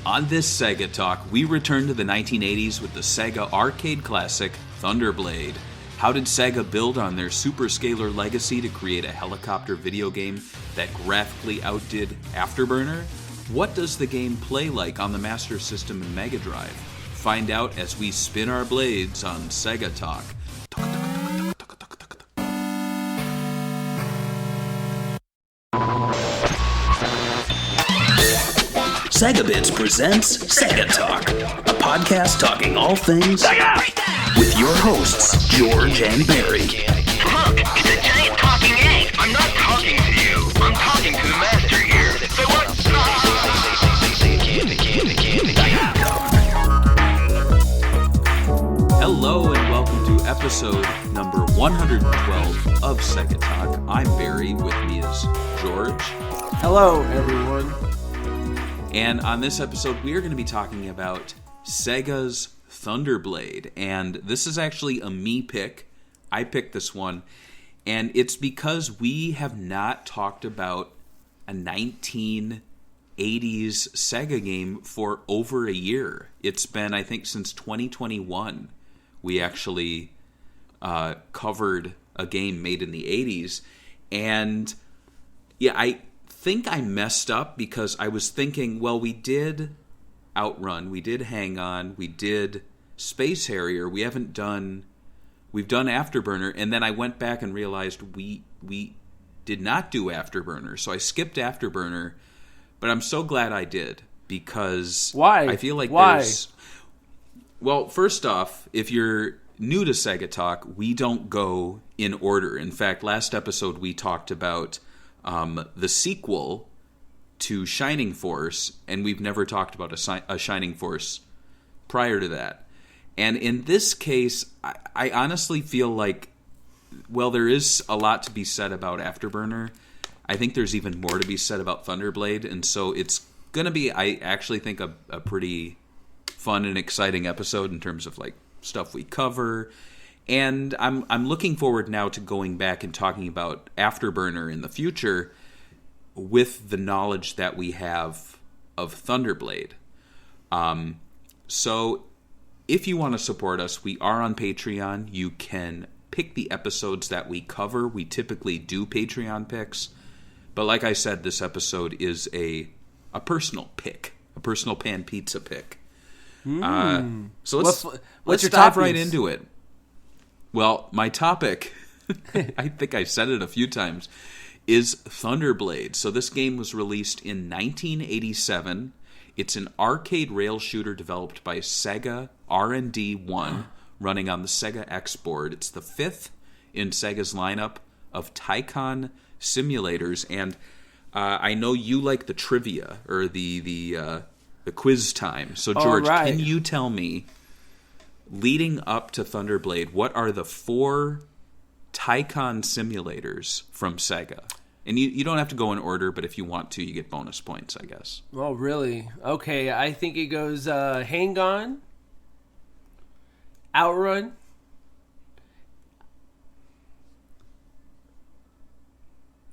On this Sega Talk, we return to the 1980s with the Sega arcade classic, Thunderblade. How did Sega build on their superscalar legacy to create a helicopter video game that graphically outdid Afterburner? What does the game play like on the Master System and Mega Drive? Find out as we spin our blades on Sega Talk. Sega Bits presents Sega Talk, a podcast talking all things Sega, with your hosts, George and Barry. Look, it's a giant talking egg. I'm not talking to you. I'm talking to the master here. So what? Hello and welcome to episode number 112 of Sega Talk. I'm Barry, with me is George. Hello, everyone. And on this episode, we are going to be talking about Sega's Thunderblade. And this is actually a me pick. I picked this one. And it's because we have not talked about a 1980s Sega game for over a year. It's been, I think, since 2021 we actually covered a game made in the 80s. And yeah, I think I messed up because I was thinking, well, we did Outrun, we did Hang On, we did Space Harrier, we've done Afterburner, and then I went back and realized we did not do Afterburner, so I skipped Afterburner, but I'm so glad I did, because why? I feel like why? There's... Well, first off, if you're new to Sega Talk, we don't go in order. In fact, last episode we talked about the sequel to Shining Force, and we've never talked about a Shining Force prior to that. And in this case, I honestly feel like, well, there is a lot to be said about Afterburner. I think there's even more to be said about Thunderblade, and so it's going to be, I actually think, a pretty fun and exciting episode in terms of like stuff we cover. And I'm looking forward now to going back and talking about Afterburner in the future with the knowledge that we have of Thunderblade. So if you want to support us, we are on Patreon. You can pick the episodes that we cover. We typically do Patreon picks. But like I said, this episode is a personal pick, a personal pan pizza pick. So let's dive right into it. Well, my topic, I think I said it a few times, is Thunderblade. So this game was released in 1987. It's an arcade rail shooter developed by Sega R&D 1, running on the Sega X board. It's the fifth in Sega's lineup of Tycoon simulators. And I know you like the trivia, or the quiz time. So George, right. Can you tell me, leading up to Thunderblade, what are the 4 Tycoon simulators from Sega? And you don't have to go in order, but if you want to, you get bonus points, I guess. Oh, really? Okay, I think it goes Hang On, Outrun,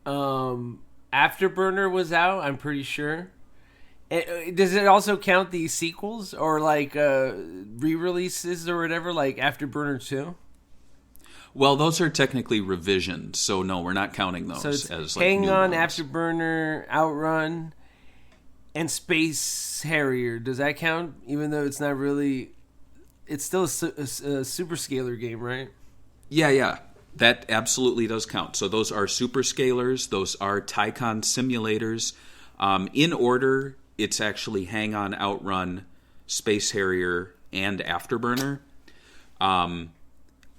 Afterburner was out, I'm pretty sure. Does it also count the sequels or like re-releases or whatever, like Afterburner 2? Well, those are technically revisions, so no, we're not counting those. So it's as like Hang new On, ones. Afterburner, Outrun, and Space Harrier. Does that count? Even though it's not really, it's still a super scalar game, right? Yeah. That absolutely does count. So those are super scalars. Those are Tycoon simulators. In order, it's actually Hang On, Outrun, Space Harrier, and Afterburner.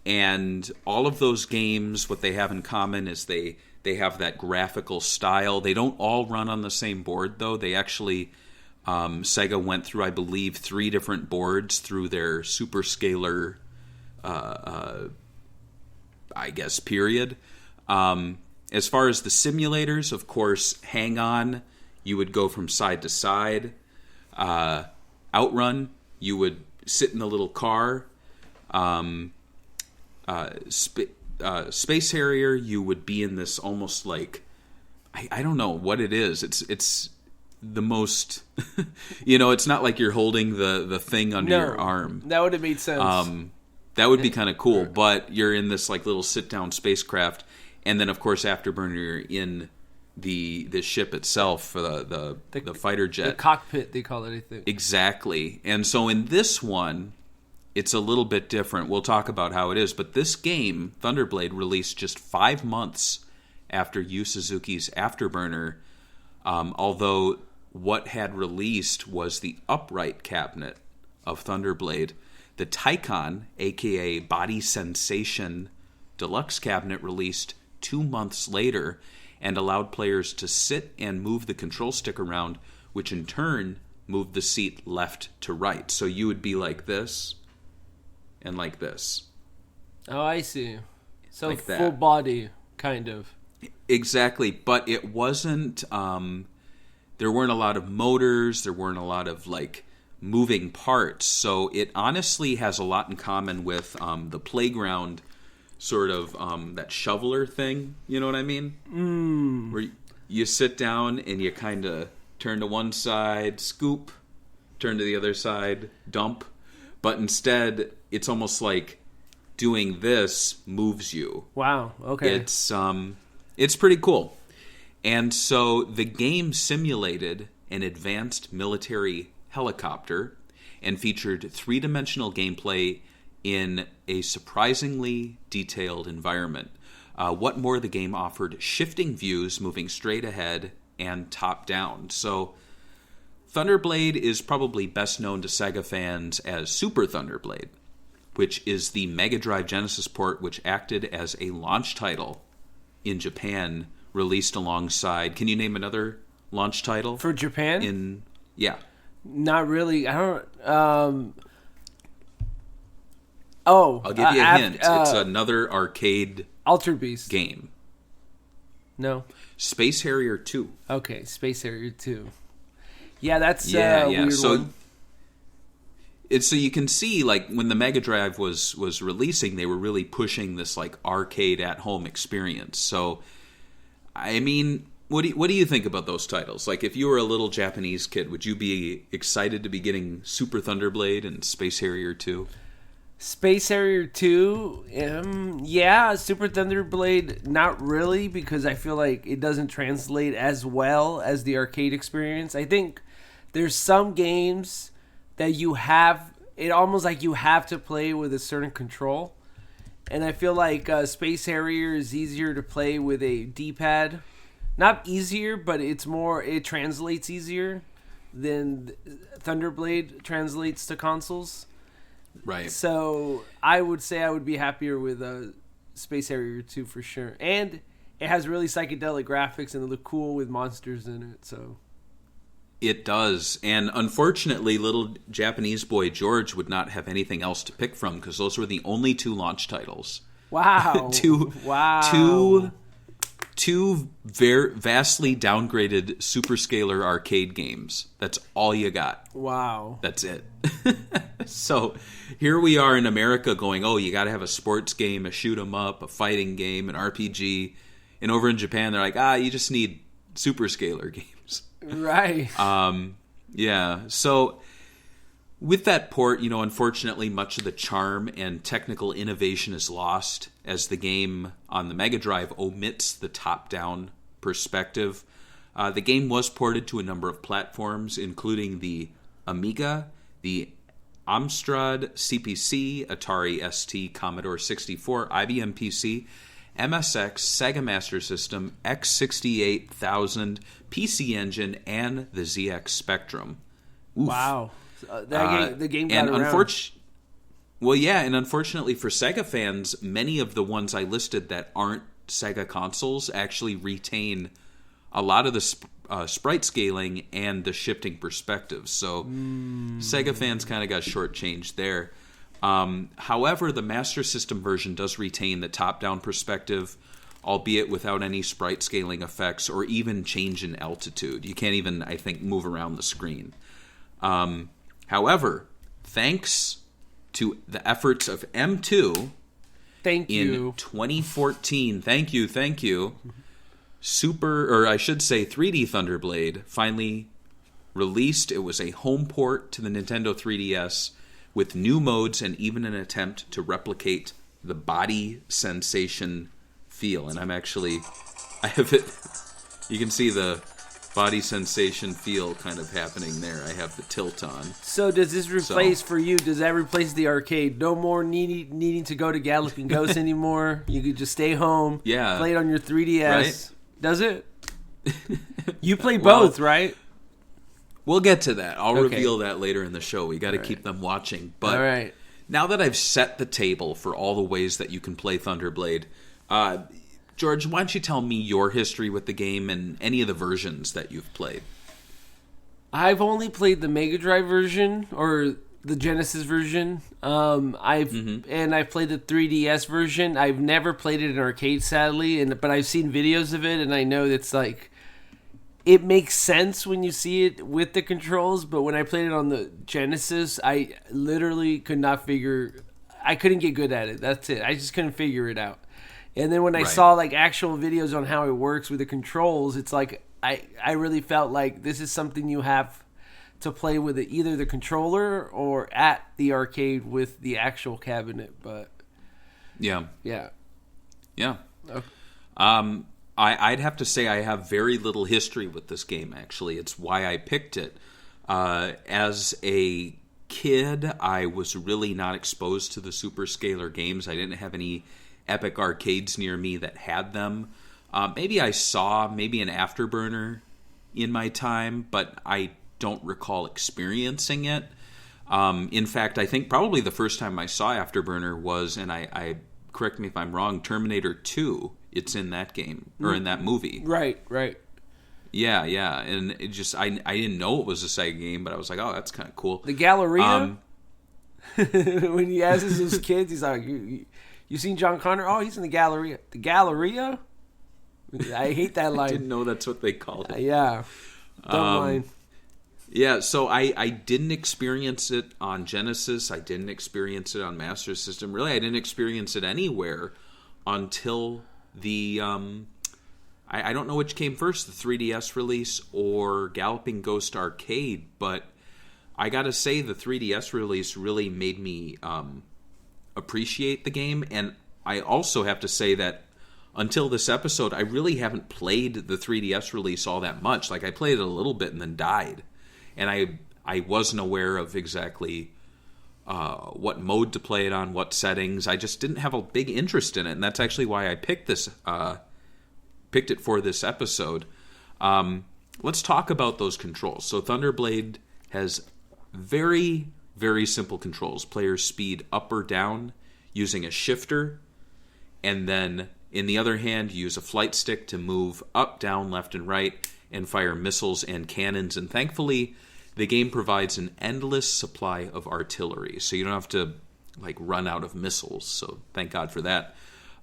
And all of those games, what they have in common is they have that graphical style. They don't all run on the same board, though. They actually, Sega went through, I believe, 3 different boards through their super scalar, I guess, period. As far as the simulators, of course, Hang On, you would go from side to side. Outrun, you would sit in a little car. Space Harrier, you would be in this almost like, I don't know what it is. It's the most, it's not like you're holding the thing under your arm. That would have made sense. That would be kind of cool, but you're in this like little sit-down spacecraft, and then of course Afterburner, you're in the ship itself for the fighter jet. The cockpit, they call it, I think. Exactly. And so in this one, it's a little bit different. We'll talk about how it is, but this game, Thunderblade, released just 5 months after Yu Suzuki's Afterburner, although what had released was the upright cabinet of Thunderblade. The Taikon, aka Body Sensation Deluxe cabinet, released 2 months later and allowed players to sit and move the control stick around, which in turn moved the seat left to right. So you would be like this and like this. Oh, I see. So like full that. body, kind of. Exactly, but it wasn't, there weren't a lot of motors, there weren't a lot of, like, moving parts, so it honestly has a lot in common with the Playground sort of, that shoveler thing, you know what I mean? Where you sit down and you kind of turn to one side, scoop, turn to the other side, dump, but instead, it's almost like doing this moves you. Wow, okay. It's pretty cool. And so the game simulated an advanced military helicopter and featured three-dimensional gameplay in a surprisingly detailed environment. What more, the game offered shifting views moving straight ahead and top-down. So Thunderblade is probably best known to Sega fans as Super Thunderblade, which is the Mega Drive Genesis port which acted as a launch title in Japan, released alongside... Can you name another launch title? For Japan? Yeah. Not really. I don't... I'll give you a hint. It's another arcade Altered Beast game. No. Space Harrier 2. Okay, Space Harrier 2. Yeah, that's yeah. Weird So one. So you can see, like, when the Mega Drive was releasing, they were really pushing this, like, arcade at-home experience. So, I mean, what do you think about those titles? Like, if you were a little Japanese kid, would you be excited to be getting Super Thunderblade and Space Harrier 2? Space Harrier 2, yeah. Super Thunderblade, not really, because I feel like it doesn't translate as well as the arcade experience. I think there's some games that you have, it almost like you have to play with a certain control. And I feel like Space Harrier is easier to play with a D-pad. Not easier, but it translates easier than Thunderblade translates to consoles. Right. So I would say I would be happier with Space Harrier 2 for sure. And it has really psychedelic graphics and it look cool with monsters in it. So it does. And unfortunately, little Japanese boy George would not have anything else to pick from because those were the only two launch titles. Wow. Two very vastly downgraded superscalar arcade games. That's all you got. Wow. That's it. So here we are in America going, oh, you got to have a sports game, a shoot 'em up, a fighting game, an RPG. And over in Japan, they're like, you just need superscalar games. Right. Yeah. So with that port, unfortunately, much of the charm and technical innovation is lost as the game on the Mega Drive omits the top-down perspective. The game was ported to a number of platforms, including the Amiga, the Amstrad CPC, Atari ST, Commodore 64, IBM PC, MSX, Sega Master System, X68000, PC Engine, and the ZX Spectrum. Oof. Wow. The game got around. And unfortunately for Sega fans, many of the ones I listed that aren't Sega consoles actually retain a lot of the sprite scaling and the shifting perspectives. So Sega fans kind of got shortchanged there. However, the Master System version does retain the top-down perspective, albeit without any sprite scaling effects or even change in altitude. You can't even, I think, move around the screen. However, thanks to the efforts of M2 in 2014, thank you, 3D Thunderblade finally released. It was a home port to the Nintendo 3DS with new modes and even an attempt to replicate the body sensation feel. And I have it, you can see the body sensation feel kind of happening there. I have the tilt on. So does this replace, for you, does that replace the arcade? No more needing to go to Galloping Ghost anymore? You could just stay home, play it on your 3DS. Right? Does it? You play both, right? We'll get to that. I'll reveal that later in the show. We got to keep them watching. But now that I've set the table for all the ways that you can play Thunderblade, George, why don't you tell me your history with the game and any of the versions that you've played? I've only played the Mega Drive version or the Genesis version. I've played the 3DS version. I've never played it in arcade, sadly, but I've seen videos of it, and I know it's like it makes sense when you see it with the controls. But when I played it on the Genesis, I literally could not I couldn't get good at it. That's it. I just couldn't figure it out. And then when I saw like actual videos on how it works with the controls, it's like I really felt like this is something you have to play with either the controller or at the arcade with the actual cabinet. But yeah. Okay. I'd have to say I have very little history with this game. Actually, it's why I picked it. As a kid, I was really not exposed to the super scalar games. I didn't have any Epic arcades near me that had them. Maybe I saw an Afterburner in my time, but I don't recall experiencing it. In fact, I think probably the first time I saw Afterburner was, and I correct me if I'm wrong, Terminator 2. It's in that game, or in that movie. Right. Yeah, and it just, I didn't know it was a SEGA game, but I was like, oh, that's kind of cool. The Galleria? When he asks his kids, he's like, you seen John Connor? Oh, he's in the Galleria. The Galleria? I hate that line. I didn't know that's what they called it. Yeah. Dumb line. Yeah, so I didn't experience it on Genesis. I didn't experience it on Master System. Really, I didn't experience it anywhere until the... I don't know which came first, the 3DS release or Galloping Ghost Arcade, but I gotta say the 3DS release really made me... appreciate the game, and I also have to say that until this episode, I really haven't played the 3DS release all that much. Like, I played it a little bit and then died, and I wasn't aware of exactly what mode to play it on, what settings. I just didn't have a big interest in it, and that's actually why I picked it for this episode. Let's talk about those controls. So Thunderblade has very, very simple controls. Players speed up or down using a shifter, and then in the other hand, you use a flight stick to move up, down, left, and right, and fire missiles and cannons. And thankfully, the game provides an endless supply of artillery, so you don't have to like run out of missiles. So thank God for that.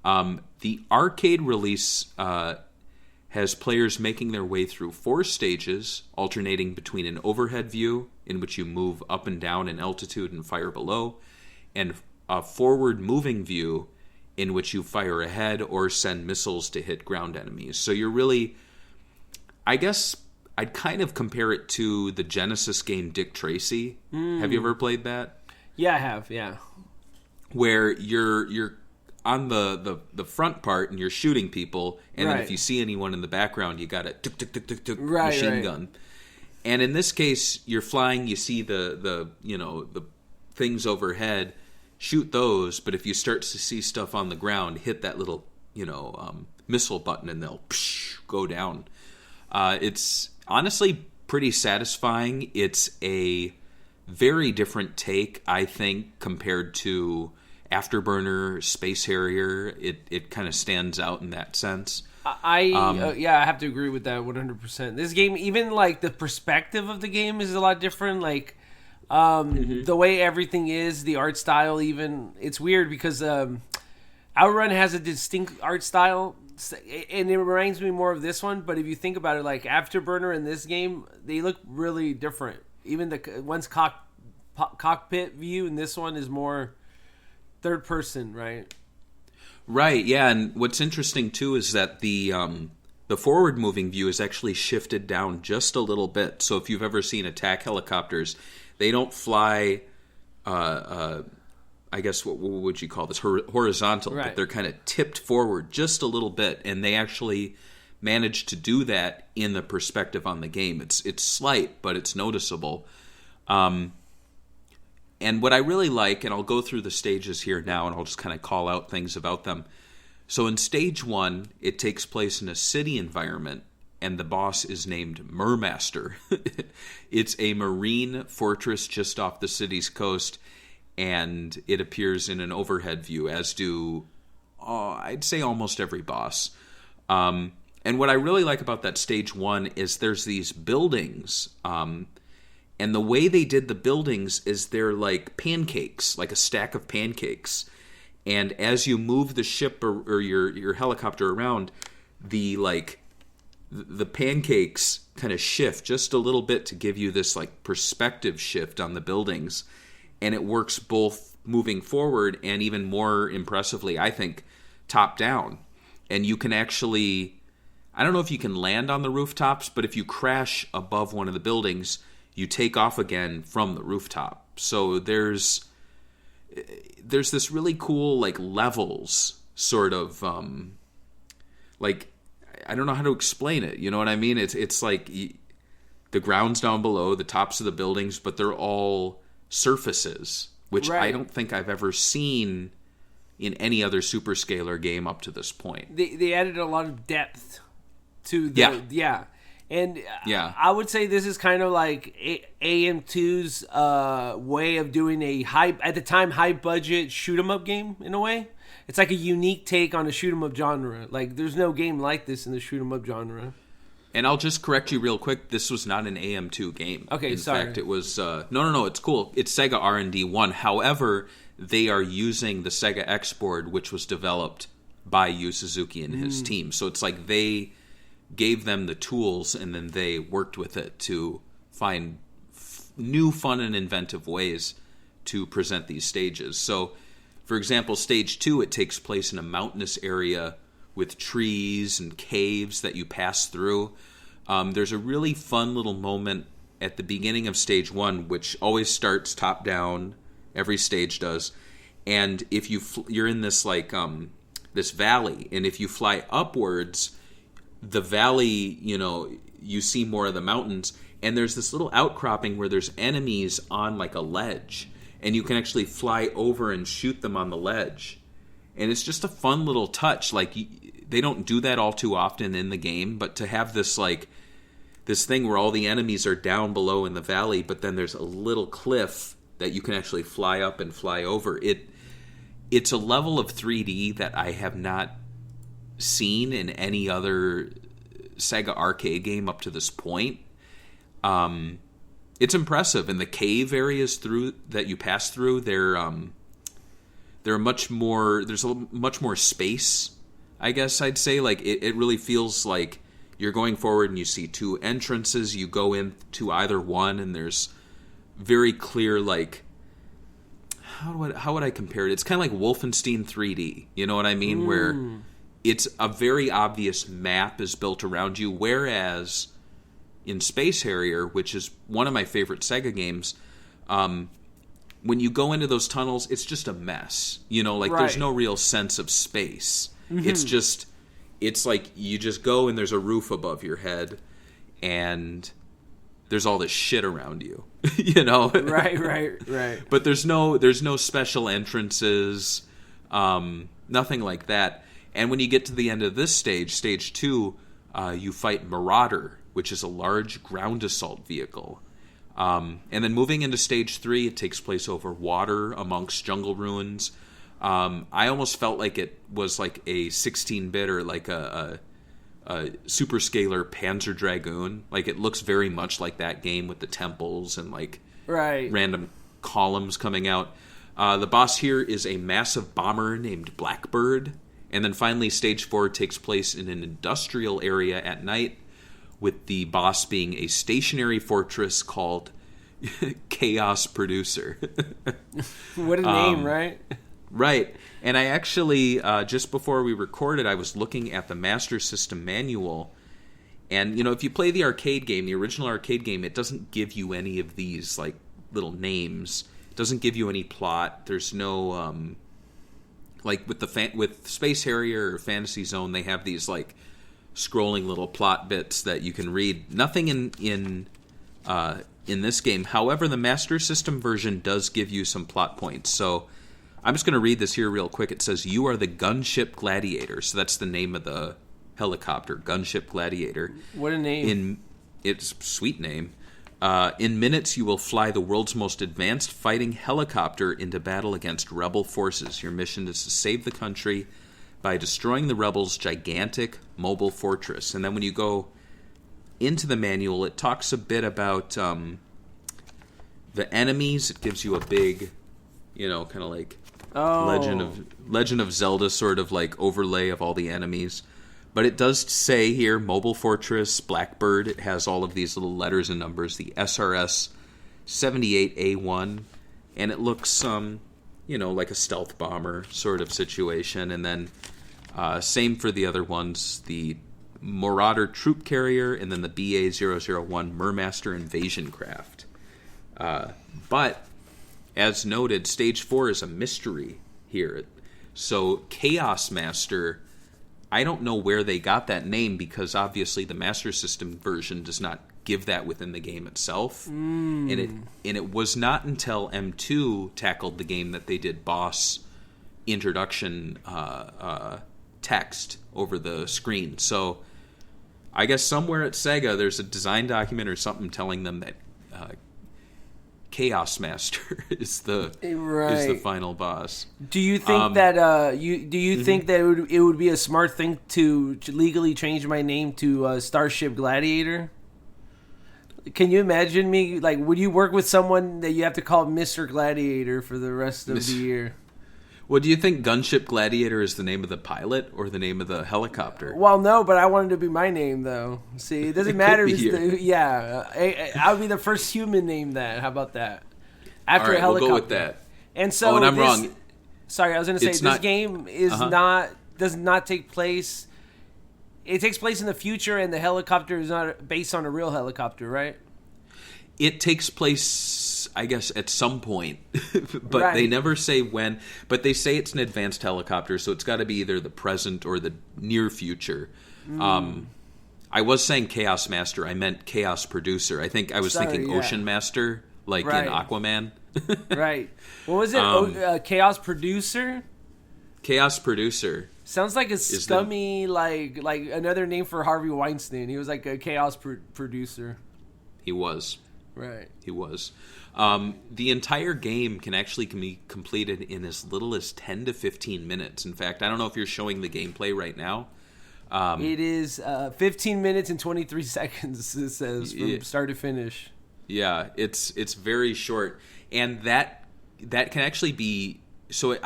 The arcade release has players making their way through 4 stages, alternating between an overhead view, in which you move up and down in altitude and fire below, and a forward-moving view, in which you fire ahead or send missiles to hit ground enemies. So you're really... I guess I'd kind of compare it to the Genesis game Dick Tracy. Have you ever played that? Yeah, I have, yeah. Where you're on the front part and you're shooting people, and then if you see anyone in the background, you got a tuk machine gun. And in this case, you're flying, you see the things overhead, shoot those, but if you start to see stuff on the ground, hit that little missile button and they'll go down. It's honestly pretty satisfying. It's a very different take, I think, compared to Afterburner, Space Harrier. It kind of stands out in that sense. I have to agree with that 100%. This game, even like the perspective of the game is a lot different. Like the way everything is, the art style, even it's weird because Outrun has a distinct art style, and it reminds me more of this one. But if you think about it, like Afterburner and this game, they look really different. Even the one's cockpit view, and this one is more third person, right? Right, yeah, and what's interesting too is that the the forward-moving view is actually shifted down just a little bit. So if you've ever seen attack helicopters, they don't fly, I guess, what would you call this, horizontal, right. But they're kind of tipped forward just a little bit, and they actually managed to do that in the perspective on the game. It's slight, but it's noticeable. And what I really like, and I'll go through the stages here now, and I'll just kind of call out things about them. So in stage 1, it takes place in a city environment, and the boss is named Mermaster. It's a marine fortress just off the city's coast, and it appears in an overhead view, as do, I'd say, almost every boss. And what I really like about that stage 1 is there's these buildings, and the way they did the buildings is they're like pancakes, like a stack of pancakes. And as you move the ship or your helicopter around, the pancakes kind of shift just a little bit to give you this like perspective shift on the buildings. And it works both moving forward and, even more impressively, I think, top down. And you can actually, I don't know if you can land on the rooftops, but if you crash above one of the buildings, you take off again from the rooftop. So there's this really cool, like, levels sort of, like, I don't know how to explain it. You know what I mean? It's like the ground's down below, the tops of the buildings, but they're all surfaces, which right. I don't think I've ever seen in any other superscalar game up to this point. They added a lot of depth to the... Yeah. And I would say this is kind of like AM2's way of doing a at the time, high budget shoot 'em up game in a way. It's like a unique take on a shoot 'em up genre. Like, there's no game like this in the shoot 'em up genre. And I'll just correct you real quick. This was not an AM2 game. Okay, sorry. In fact, it was no. It's cool. It's Sega R&D 1. However, they are using the Sega X board, which was developed by Yu Suzuki and his team. So it's like they gave them the tools, and then they worked with it to find new, fun, and inventive ways to present these stages. So, for example, stage 2, it takes place in a mountainous area with trees and caves that you pass through. There's a really fun little moment at the beginning of stage 1, which always starts top down. Every stage does. And if you're in this like this valley, and if you fly upwards, the valley, you see more of the mountains, and there's this little outcropping where there's enemies on like a ledge, and you can actually fly over and shoot them on the ledge. And it's just a fun little touch. Like, they don't do that all too often in the game, but to have this like this thing where all the enemies are down below in the valley, but then there's a little cliff that you can actually fly up and fly over. It's a level of 3D that I have not seen in any other Sega arcade game up to this point. It's impressive, and the cave areas that you pass through, they're much more. There's much more space, I guess I'd say. Like, it really feels like you're going forward, and you see 2 entrances. You go into either one, and there's very clear, like, how would I compare it? It's kind of like Wolfenstein 3D. You know what I mean? Where it's a very obvious map is built around you, whereas in Space Harrier, which is one of my favorite Sega games, when you go into those tunnels, it's just a mess. Right. There's no real sense of space. Mm-hmm. It's like you just go and there's a roof above your head, and there's all this shit around you. Right. But there's no special entrances, nothing like that. And when you get to the end of this stage 2, you fight Marauder, which is a large ground assault vehicle. And then moving into stage 3, it takes place over water amongst jungle ruins. I almost felt like it was like a 16-bit or like a superscalar Panzer Dragoon. Like, it looks very much like that game with the temples and like random columns coming out. The boss here is a massive bomber named Blackbird. And then finally, stage 4 takes place in an industrial area at night, with the boss being a stationary fortress called Chaos Producer. What a name, right? Right. And I actually, just before we recorded, I was looking at the Master System manual, And, you know, if you play the arcade game, the original arcade game, it doesn't give you any of these, like, little names. It doesn't give you any plot. There's no, like, with Space Harrier or Fantasy Zone, they have these, like, scrolling little plot bits that you can read. Nothing in this game. However, the Master System version does give you some plot points. So I'm just going to read this here real quick. It says, "You are the Gunship Gladiator." So that's the name of the helicopter, Gunship Gladiator. What a name. It's a sweet name. In minutes, you will fly the world's most advanced fighting helicopter into battle against rebel forces. Your mission is to save the country by destroying the rebels' gigantic mobile fortress. And then when you go into the manual, it talks a bit about the enemies. It gives you a big, you know, kind of like Legend of Zelda sort of like overlay of all the enemies. But it does say here, Mobile Fortress, Blackbird. It has all of these little letters and numbers, the SRS 78A1. And it looks, you know, like a stealth bomber sort of situation. And then same for the other ones, the Marauder Troop Carrier, and then the BA-001 Mermaster Invasion Craft. But, as noted, Stage 4 is a mystery here. So, Chaos Master, I don't know where they got that name, because obviously the Master System version does not give that within the game itself. And it was not until M2 tackled the game that they did boss introduction text over the screen. So I guess somewhere at SEGA there's a design document or something telling them that Chaos Master is the final boss. Do you think that think that it would be a smart thing to legally change my name to Starship Gladiator? Can you imagine me, like, would you work with someone that you have to call Mr. Gladiator for the rest of the year? Well, do you think Gunship Gladiator is the name of the pilot or the name of the helicopter? Well, no, but I want it to be my name, though. See, it doesn't matter. I'll be the first human named that. How about that? After a helicopter. We'll go with that. And so, and I'm wrong. Sorry, I was going to say, this game is does not take place. It takes place in the future, and the helicopter is not based on a real helicopter, right? It takes place, I guess, at some point, but They never say when. But they say it's an advanced helicopter, so it's got to be either the present or the near future. I was saying Chaos Master. I meant Chaos Producer. I think I was thinking Ocean Master, like in Aquaman. Right. What was it? Chaos Producer? Chaos Producer. Sounds like a scummy, like another name for Harvey Weinstein. He was like a chaos producer. He was. Right. He was. The entire game can actually be completed in as little as 10 to 15 minutes. In fact, I don't know if you're showing the gameplay right now. It is 15 minutes and 23 seconds, it says, from start to finish. Yeah, it's very short. And that can actually be... So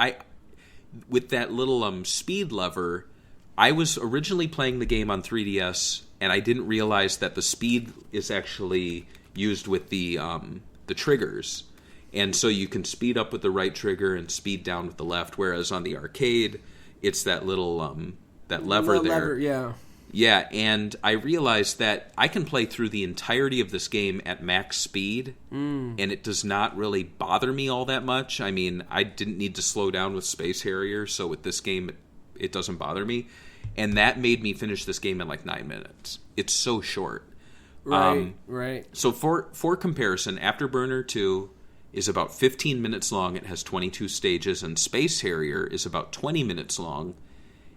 with that little speed lever, I was originally playing the game on 3DS, and I didn't realize that the speed is actually used with the triggers. And so you can speed up with the right trigger and speed down with the left, whereas on the arcade, it's that little that lever there. Yeah, and I realized that I can play through the entirety of this game at max speed, and it does not really bother me all that much. I mean, I didn't need to slow down with Space Harrier, so with this game, it doesn't bother me. And that made me finish this game in like 9 minutes. It's so short. Right. So for comparison, Afterburner 2 is about 15 minutes long. It has 22 stages, and Space Harrier is about 20 minutes long.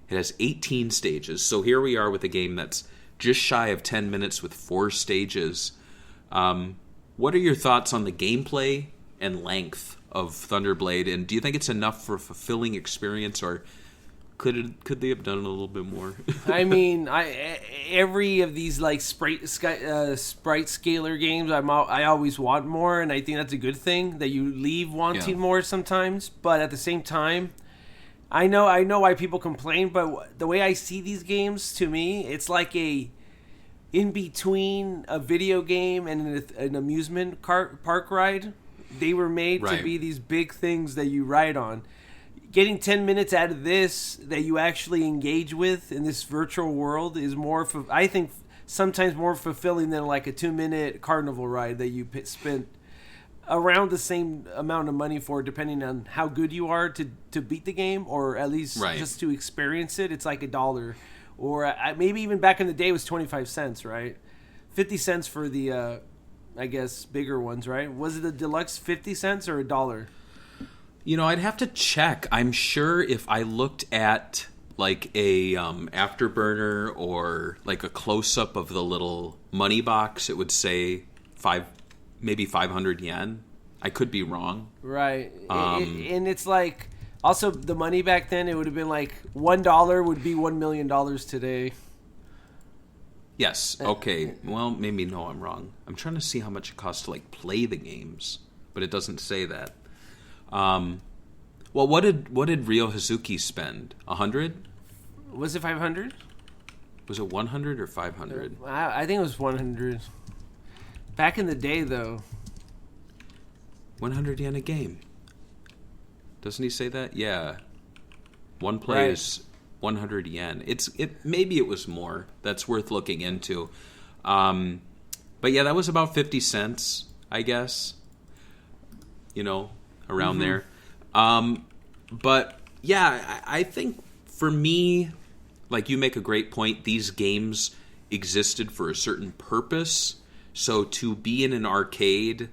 It has 18 stages. So here we are with a game that's just shy of 10 minutes with 4 stages. What are your thoughts on the gameplay and length of Thunderblade? And do you think it's enough for a fulfilling experience, or could they have done a little bit more? I mean, every of these like sprite scaler games, I always want more, and I think that's a good thing that you leave wanting more sometimes. But at the same time, I know why people complain, but the way I see these games, to me, it's like in between a video game and an amusement park ride. They were made to be these big things that you ride on. Getting 10 minutes out of this that you actually engage with in this virtual world is more, I think, sometimes more fulfilling than like a 2-minute carnival ride that you spent around the same amount of money for, depending on how good you are to beat the game, or at least just to experience it. It's like $1, or maybe even back in the day it was 25 cents, right? 50 cents for the I guess bigger ones, right? Was it the deluxe 50 cents or $1? I'd have to check. I'm sure if I looked at like a afterburner or like a close-up of the little money box, it would say maybe 500 yen. I could be wrong. Right. And it's like, also the money back then, it would have been like $1 would be $1 million today. Yes. Okay. Well, maybe no, I'm wrong. I'm trying to see how much it costs to like play the games, but it doesn't say that. Well, what did Ryo Hazuki spend? 100? Was it 500? Was it 100 or 500? I think it was 100. Back in the day, though. 100 yen a game. Doesn't he say that? Yeah. One play is 100 yen. Maybe it was more. That's worth looking into. But yeah, that was about 50 cents, I guess. Around there. But yeah, I think for me, like you make a great point, these games existed for a certain purpose. So to be in an arcade,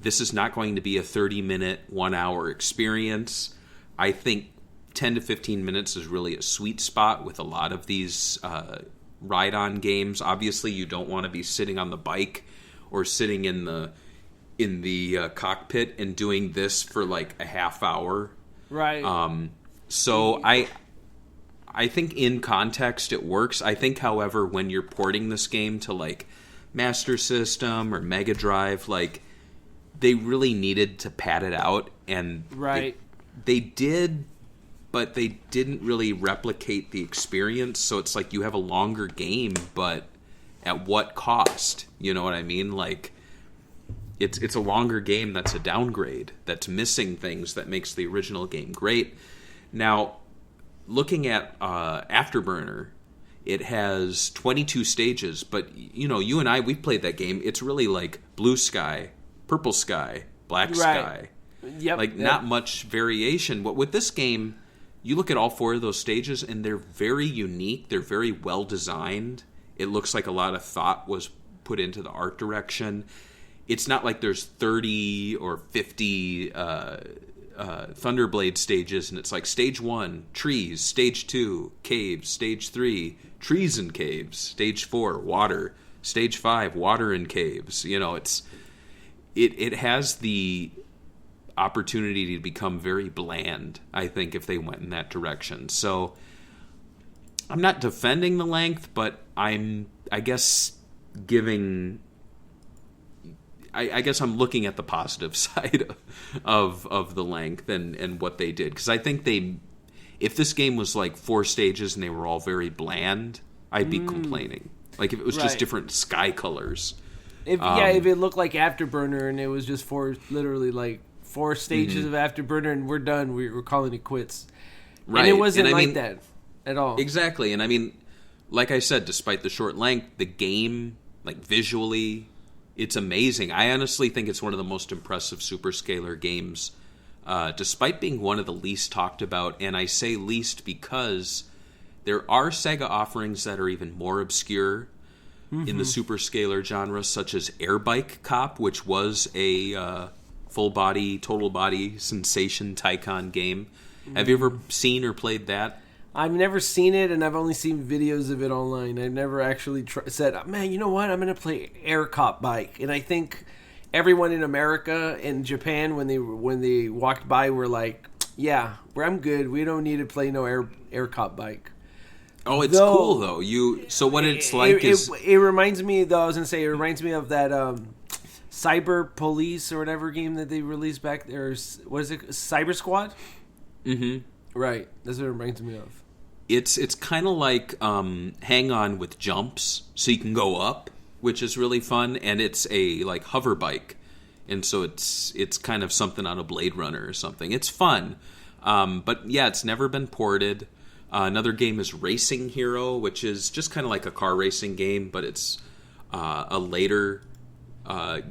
this is not going to be a 30-minute, 1-hour experience. I think 10 to 15 minutes is really a sweet spot with a lot of these ride-on games. Obviously, you don't want to be sitting on the bike or sitting in the cockpit and doing this for like a half hour. Right. So I think in context it works. I think, however, when you're porting this game to like Master System or Mega Drive, like they really needed to pad it out, and they did, but they didn't really replicate the experience. So it's like you have a longer game, but at what cost? You know what I mean? Like it's a longer game that's a downgrade, that's missing things that makes the original game great. Now, looking at Afterburner, it has 22 stages, but you and I, we've played that game. It's really like blue sky, purple sky, black sky. Yep. Not much variation. But with this game, you look at all 4 of those stages, and they're very unique. They're very well designed. It looks like a lot of thought was put into the art direction. It's not like there's 30 or 50 Thunderblade stages, and it's like stage 1, trees, stage 2, caves, stage 3, trees and caves, stage 4, water, stage 5, water and caves. It has the opportunity to become very bland, I think, if they went in that direction. So I'm not defending the length, but I guess I'm looking at the positive side of the length and what they did. Because I think if this game was like 4 stages and they were all very bland, I'd be complaining. Like if it was just different sky colors. If it looked like Afterburner and it was just literally like 4 stages of Afterburner and we're done, we're calling it quits. Right. And it wasn't that at all. Exactly. And I mean, like I said, despite the short length, the game, like visually, it's amazing. I honestly think it's one of the most impressive Superscalar games, despite being one of the least talked about. And I say least because there are Sega offerings that are even more obscure in the Superscalar genre, such as Airbike Cop, which was a full-body, total-body sensation Tycoon game. Have you ever seen or played that? I've never seen it, and I've only seen videos of it online. I've never actually said, man, you know what? I'm going to play Air Cop Bike. And I think everyone in America and Japan, when they walked by, were like, yeah, I'm good. We don't need to play no Air Cop Bike. Oh, it's cool, though. So what it's like is... It reminds me, though, I was going to say, it reminds me of that Cyber Police or whatever game that they released back there. What is it? Cyber Squad? Mm-hmm. Right. That's what it reminds me of. It's kind of like Hang On with jumps, so you can go up, which is really fun, and it's a like hover bike, and so it's kind of something on a Blade Runner or something. It's fun, but yeah, it's never been ported. Another game is Racing Hero, which is just kind of like a car racing game, but it's a later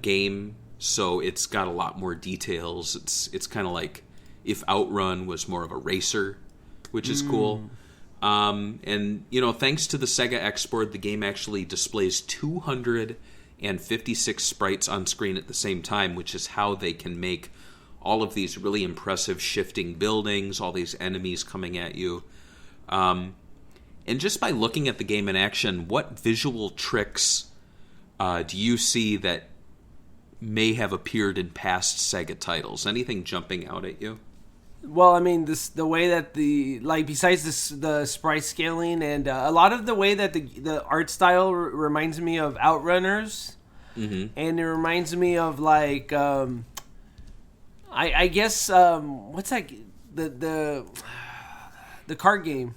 game, so it's got a lot more details. It's kind of like if Outrun was more of a racer, which is cool. And, thanks to the SEGA export, the game actually displays 256 sprites on screen at the same time, which is how they can make all of these really impressive shifting buildings, all these enemies coming at you. And just by looking at the game in action, what visual tricks do you see that may have appeared in past SEGA titles? Anything jumping out at you? Well, I mean, the way that besides the sprite scaling and a lot of the way that the art style reminds me of Outrunners, and it reminds me of I guess what's that the card game?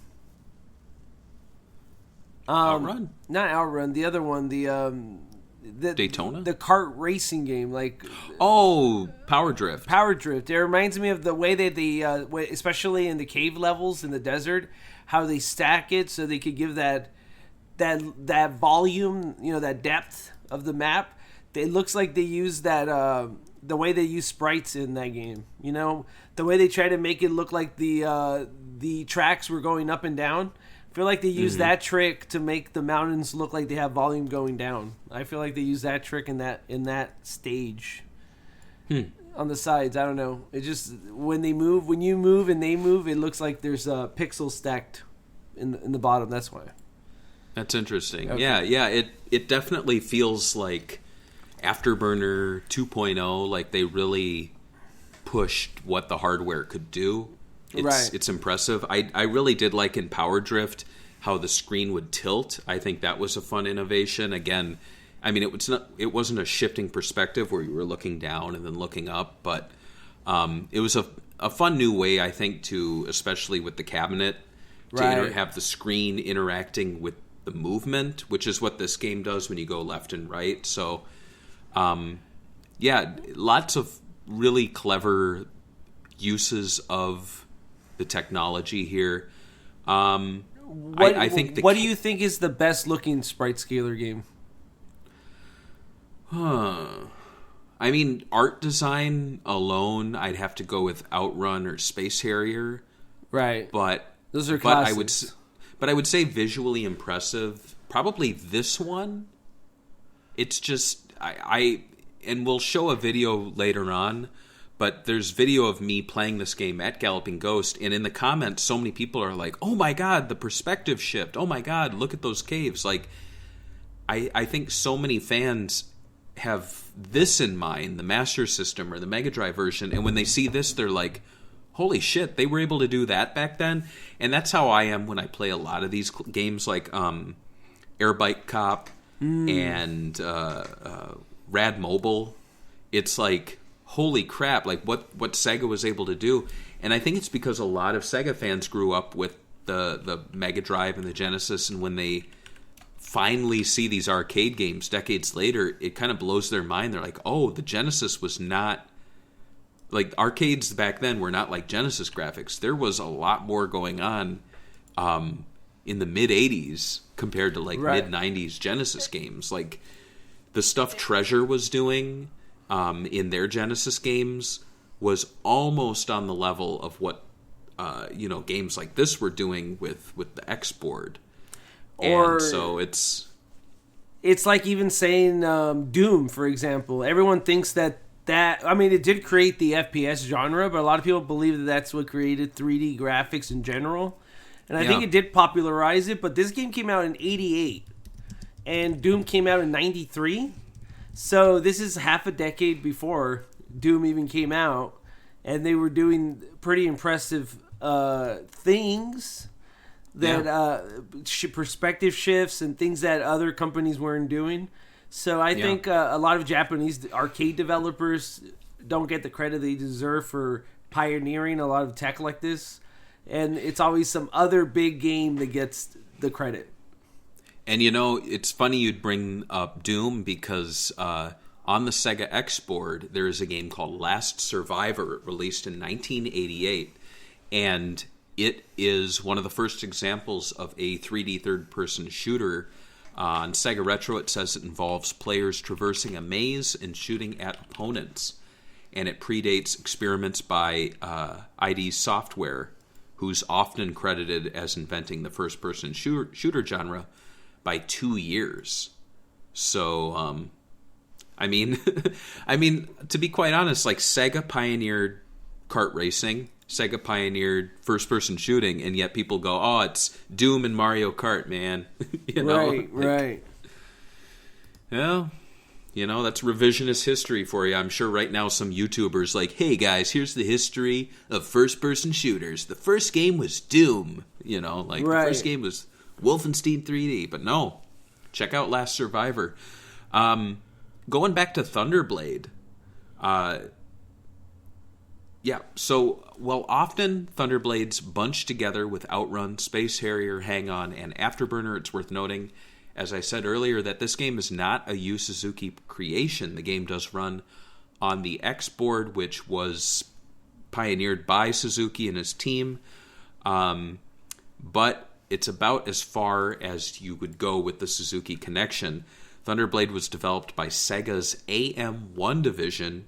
Outrun? Not Outrun. The other one, the Daytona? The kart racing game, Power Drift. Power Drift. It reminds me of the way that they, especially in the cave levels in the desert, how they stack it so they could give that volume, that depth of the map. It looks like they use that the way they use sprites in that game. The way they try to make it look like the tracks were going up and down. I feel like they use that trick to make the mountains look like they have volume going down. I feel like they use that trick in that stage on the sides. I don't know. It just when you move and they move, it looks like there's pixels stacked in the bottom. That's why. That's interesting. Okay. Yeah. It definitely feels like Afterburner 2.0. Like they really pushed what the hardware could do. It's impressive. I really did like in Power Drift how the screen would tilt. I think that was a fun innovation. Again, I mean, it wasn't a shifting perspective where you were looking down and then looking up, but it was a fun new way, I think, to, especially with the cabinet, to have the screen interacting with the movement, which is what this game does when you go left and right. So, lots of really clever uses of the technology here. I think. What do you think is the best looking sprite scaler game? I mean, art design alone, I'd have to go with Outrun or Space Harrier. Right. But those are classics. But I would say visually impressive. Probably this one. It's just and we'll show a video later on. But there's video of me playing this game at Galloping Ghost, and in the comments, so many people are like, "Oh my god, the perspective shift! Oh my god, look at those caves!" Like, I think so many fans have this in mind, the Master System or the Mega Drive version, and when they see this, they're like, "Holy shit, they were able to do that back then!" And that's how I am when I play a lot of these games, like Air Bike Cop and Rad Mobile. It's like, holy crap, like what Sega was able to do. And I think it's because a lot of Sega fans grew up with the Mega Drive and the Genesis, and when they finally see these arcade games decades later, it kind of blows their mind. They're like, oh, the Genesis was not... Like, arcades back then were not like Genesis graphics. There was a lot more going on in the mid-'80s compared to, like, mid-'90s Genesis games. Like, the stuff Treasure was doing... in their Genesis games was almost on the level of what games like this were doing with the X-board. Or and so it's like even saying Doom, for example. Everyone thinks that I mean, it did create the FPS genre, but a lot of people believe that that's what created 3D graphics in general. And I think it did popularize it, but this game came out in 88 and Doom came out in 93. So this is half a decade before Doom even came out, and they were doing pretty impressive things that perspective shifts and things that other companies weren't doing. So I think a lot of Japanese arcade developers don't get the credit they deserve for pioneering a lot of tech like this, and it's always some other big game that gets the credit. And it's funny you'd bring up Doom because on the Sega X board, there is a game called Last Survivor, released in 1988. And it is one of the first examples of a 3D third-person shooter. On Sega Retro, it says it involves players traversing a maze and shooting at opponents. And it predates experiments by ID Software, who's often credited as inventing the first-person shooter genre by 2 years. So, I mean, to be quite honest, like Sega pioneered kart racing, Sega pioneered first-person shooting, and yet people go, "Oh, it's Doom and Mario Kart, man." Right. Well, that's revisionist history for you. I'm sure right now some YouTubers like, "Hey guys, here's the history of first-person shooters. The first game was Doom." The first game was Wolfenstein 3D. But no, check out Last Survivor. Going back to Thunderblade. Often Thunderblades bunch together with Outrun, Space Harrier, Hang On, and Afterburner. It's worth noting, as I said earlier, that this game is not a Yu Suzuki creation. The game does run on the X board, which was pioneered by Suzuki and his team. But it's about as far as you would go with the Suzuki connection. Thunderblade was developed by Sega's AM1 division,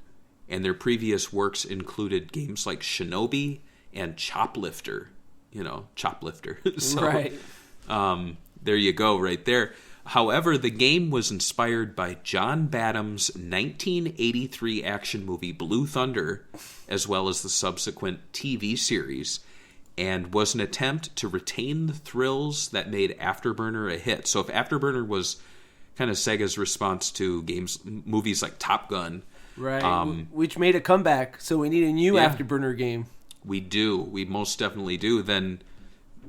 and their previous works included games like Shinobi and Choplifter. Choplifter. There you go, right there. However, the game was inspired by John Badham's 1983 action movie Blue Thunder, as well as the subsequent TV series, and was an attempt to retain the thrills that made Afterburner a hit. So if Afterburner was kind of Sega's response to movies like Top Gun, right, which made a comeback, so we need a new Afterburner game. We do. We most definitely do. Then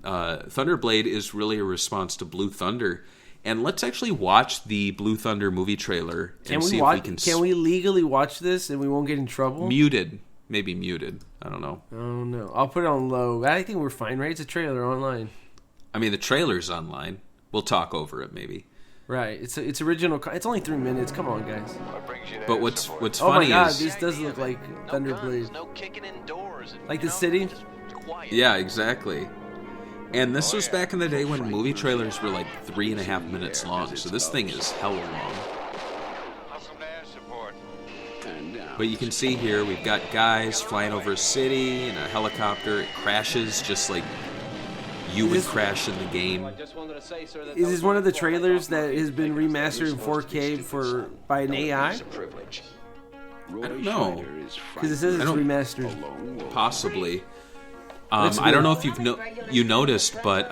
Thunderblade is really a response to Blue Thunder. And let's actually watch the Blue Thunder movie trailer and see if we can... Can we legally watch this and we won't get in trouble? Muted. Maybe muted. I don't know. Oh, no. I'll put it on low. I think we're fine, right? It's a trailer online. I mean, the trailer's online. We'll talk over it, maybe. Right. It's original. It's only 3 minutes. Come on, guys. But what's funny is... Oh my God, this does look like Thunderblade. Like the city? Yeah, exactly. And this was back in the day when movie trailers were like 3.5 minutes long, so this thing is hella long. But you can see here, we've got guys flying over a city in a helicopter. It crashes just like you would crash in the game. Is this one of the trailers that has been remastered in 4K by an AI? I don't know. Because it says it's remastered. Possibly. I don't know if you noticed, but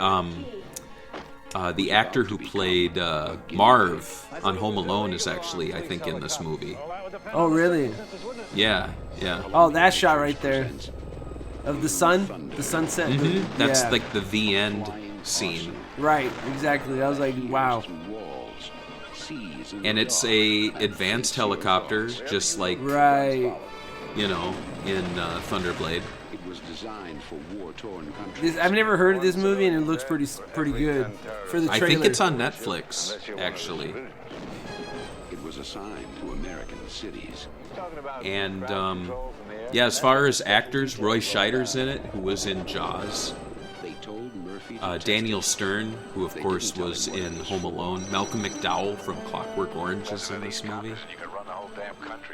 the actor who played Marv on Home Alone is actually, I think, in this movie. Oh, really? Yeah. Oh, that shot right there. Of the sun? The sunset? Mm-hmm. That's like the end scene. Right, exactly. I was like, wow. And it's a advanced helicopter, just like... Right. In Thunderblade. I've never heard of this movie, and it looks pretty good for the trailer. I think it's on Netflix, actually. It was assigned to American cities. And as far as actors, Roy Scheider's in it, who was in Jaws. Daniel Stern, who of course was in Home Alone. Malcolm McDowell from Clockwork Orange is in this movie.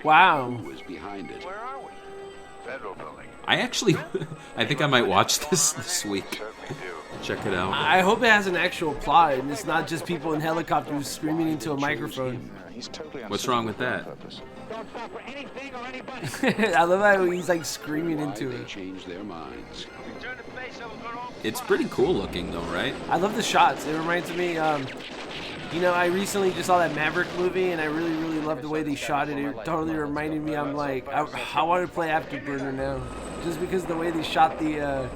Wow. I think I might watch this week. Check it out. I hope it has an actual plot and it's not just people in helicopters screaming into a microphone. What's wrong with that? I love how he's like screaming into it. It's pretty cool looking though, right? I love the shots. It reminds me, I recently just saw that Maverick movie, and I really, really love the way they shot it. It totally reminded me. I'm like, I want to play Afterburner now, just because the way they shot the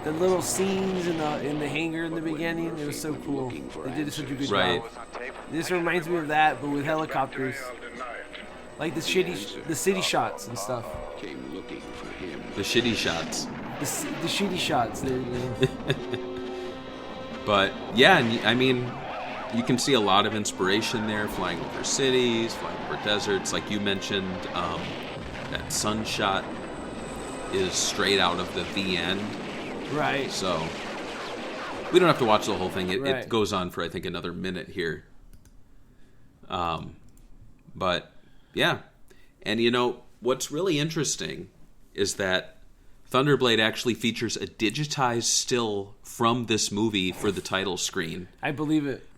little scenes in the hangar in the beginning. It was so cool. They did such a good job. This reminds me of that, but with helicopters, like the city shots and stuff. The shitty shots. The shitty shots. There you go. But yeah, I mean, you can see a lot of inspiration there, flying over cities, flying over deserts. Like you mentioned, that sun shot is straight out of the end. Right. So we don't have to watch the whole thing. It Right. goes on for, I think, another minute here. But yeah. And you know, what's really interesting is that Thunderblade actually features a digitized still from this movie for the title screen. I believe it.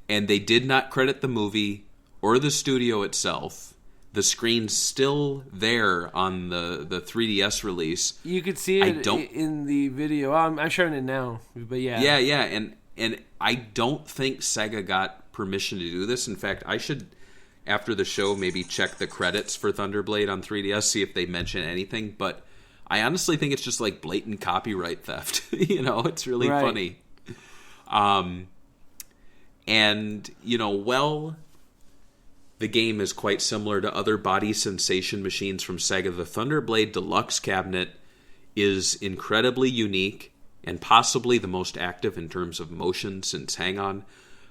And they did not credit the movie or the studio itself. The screen's still there on the 3DS release. You could see it in the video. I'm showing it now, but yeah. Yeah, and I don't think Sega got permission to do this. In fact, I should, after the show, maybe check the credits for Thunderblade on 3DS, see if they mention anything. But I honestly think it's just like blatant copyright theft. You know, it's really funny. And, you know, the game is quite similar to other body sensation machines from Sega. The Thunderblade Deluxe cabinet is incredibly unique and possibly the most active in terms of motion since Hang On.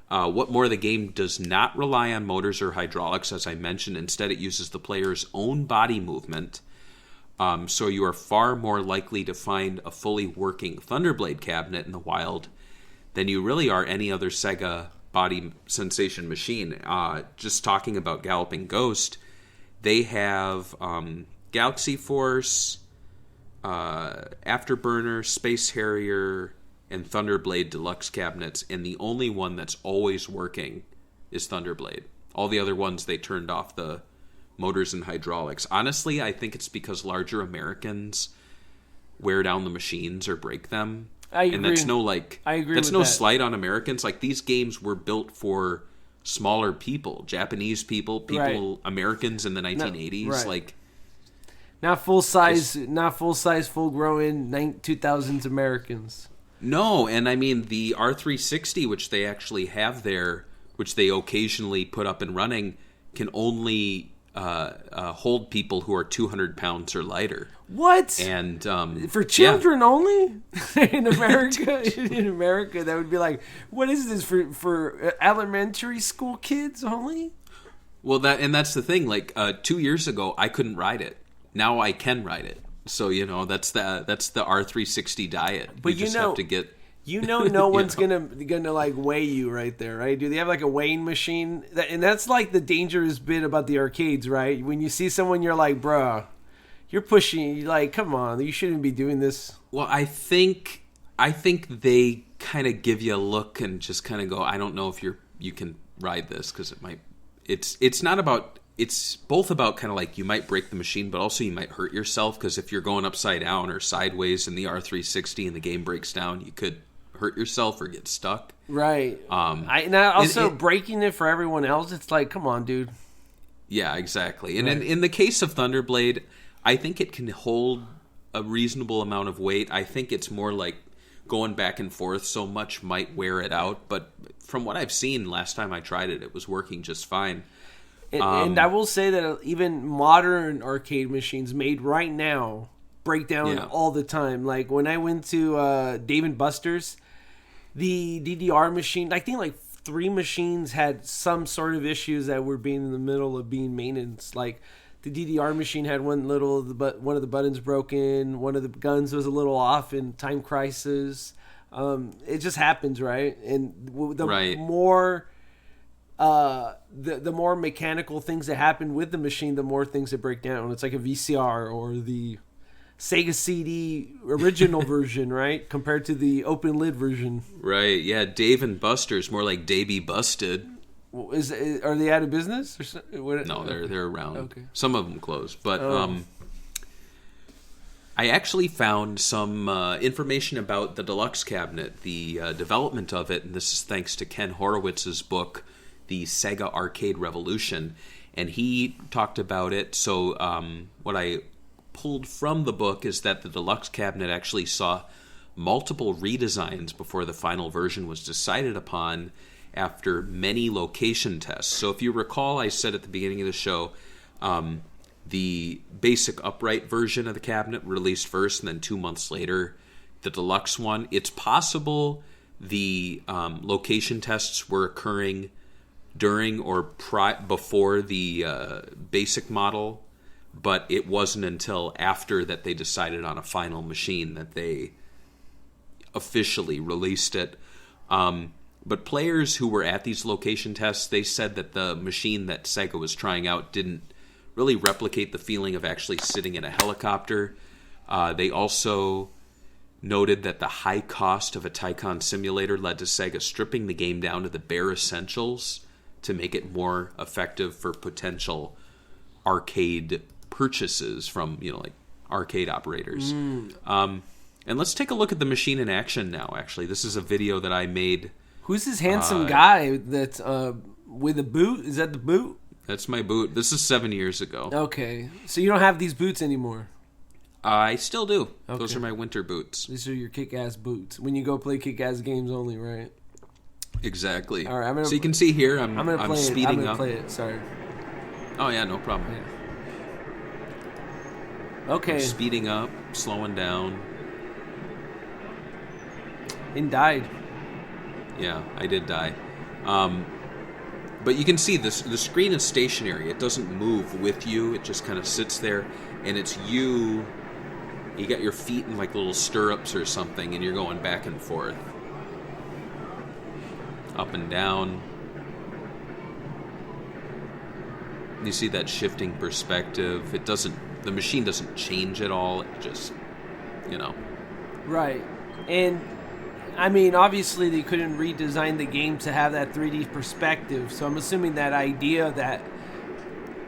What more, the game does not rely on motors or hydraulics, as I mentioned. Instead, it uses the player's own body movement. So you are far more likely to find a fully working Thunderblade cabinet in the wild than you really are any other Sega body sensation machine. Just talking about Galloping Ghost, they have Galaxy Force, Afterburner, Space Harrier, and Thunderblade Deluxe cabinets, and the only one that's always working is Thunderblade. All the other ones, they turned off the motors and hydraulics. Honestly, I think it's because larger Americans wear down the machines or break them. I agree. And that's I agree that's with no that. slight on Americans. Like, these games were built for smaller people, Japanese people, Right. Americans in the 1980s. right. Like, Not full size, full grown 2000s Americans. no, and I mean the R360, which they actually have there, which they occasionally put up and running, can only hold people who are 200 pounds or lighter. What? And For children only? In America, that would be like, what is this for elementary school kids only? Well, that's the thing. Like 2 years ago, I couldn't ride it. Now I can ride it. So you know that's the R360 diet. But you just have to get. No one's gonna like weigh you right there, right? Do they have like a weighing machine? And that's like the dangerous bit about the arcades, right? When you see someone, you're like, bruh, you're pushing. You're like, come on, you shouldn't be doing this. Well, I think they kind of give you a look and just kind of go, I don't know if you can ride this because it might. It's not about. It's both about kind of like you might break the machine, but also you might hurt yourself because if you're going upside down or sideways in the R360 and the game breaks down, you could hurt yourself or get stuck. Right. Breaking it for everyone else, it's like, come on, dude. Yeah, exactly. And Right. in the case of Thunderblade, I think it can hold a reasonable amount of weight. I think it's more like going back and forth so much might wear it out. But from what I've seen, last time I tried it, it was working just fine. And I will say that even modern arcade machines made right now break down all the time. Like when I went to Dave & Buster's, the DDR machine, I think like 3 machines had some sort of issues that were being in the middle of being maintenance. Like the DDR machine had one of the buttons broken, one of the guns was a little off in Time Crisis. It just happens, right? And the more the more mechanical things that happen with the machine, the more things that break down. It's like a VCR or the Sega CD original version, right? Compared to the open lid version. Right, yeah. Dave & Buster's, more like Davey Busted. Are they out of business? No, they're around. Okay. Some of them closed. But I actually found some information about the Deluxe cabinet, the development of it, and this is thanks to Ken Horowitz's book, The Sega Arcade Revolution, and he talked about it. So what I pulled from the book is that the Deluxe cabinet actually saw multiple redesigns before the final version was decided upon after many location tests. So if you recall, I said at the beginning of the show, the basic upright version of the cabinet released first, and then 2 months later, the Deluxe one. It's possible the location tests were occurring during or before the basic model, but it wasn't until after that they decided on a final machine that they officially released it. But players who were at these location tests, they said that the machine that Sega was trying out didn't really replicate the feeling of actually sitting in a helicopter. They also noted that the high cost of a Tycoon simulator led to Sega stripping the game down to the bare essentials to make it more effective for potential arcade purchases from, like arcade operators. And let's take a look at the machine in action now, actually. This is a video that I made. Who's this handsome guy that's with a boot? Is that the boot? That's my boot. This is 7 years ago. Okay. So you don't have these boots anymore? I still do. Okay. Those are my winter boots. These are your kick-ass boots. When you go play kick-ass games only, right? Exactly. All right, so you can see here, I'm speeding up. I'm going to play it. Sorry. Oh, yeah, no problem. Yeah. Okay. I'm speeding up, slowing down. And died. Yeah, I did die. But you can see this. The screen is stationary. It doesn't move with you. It just kind of sits there, and it's you. You got your feet in like little stirrups or something, and you're going back and forth, up and down. You see that shifting perspective. It doesn't. The machine doesn't change at all. It just, Right, and. I mean, obviously they couldn't redesign the game to have that 3D perspective, so I'm assuming that idea that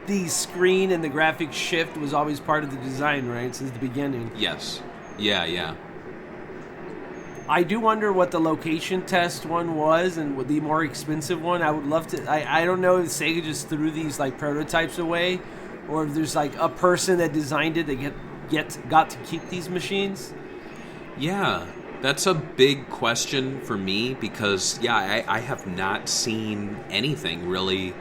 the screen and the graphics shift was always part of the design, right, since the beginning. Yes. Yeah. I do wonder what the location test one was and what the more expensive one. I would love to... I don't know if Sega just threw these like prototypes away, or if there's like a person that designed it that got to keep these machines. Yeah. That's a big question for me because, I have not seen anything really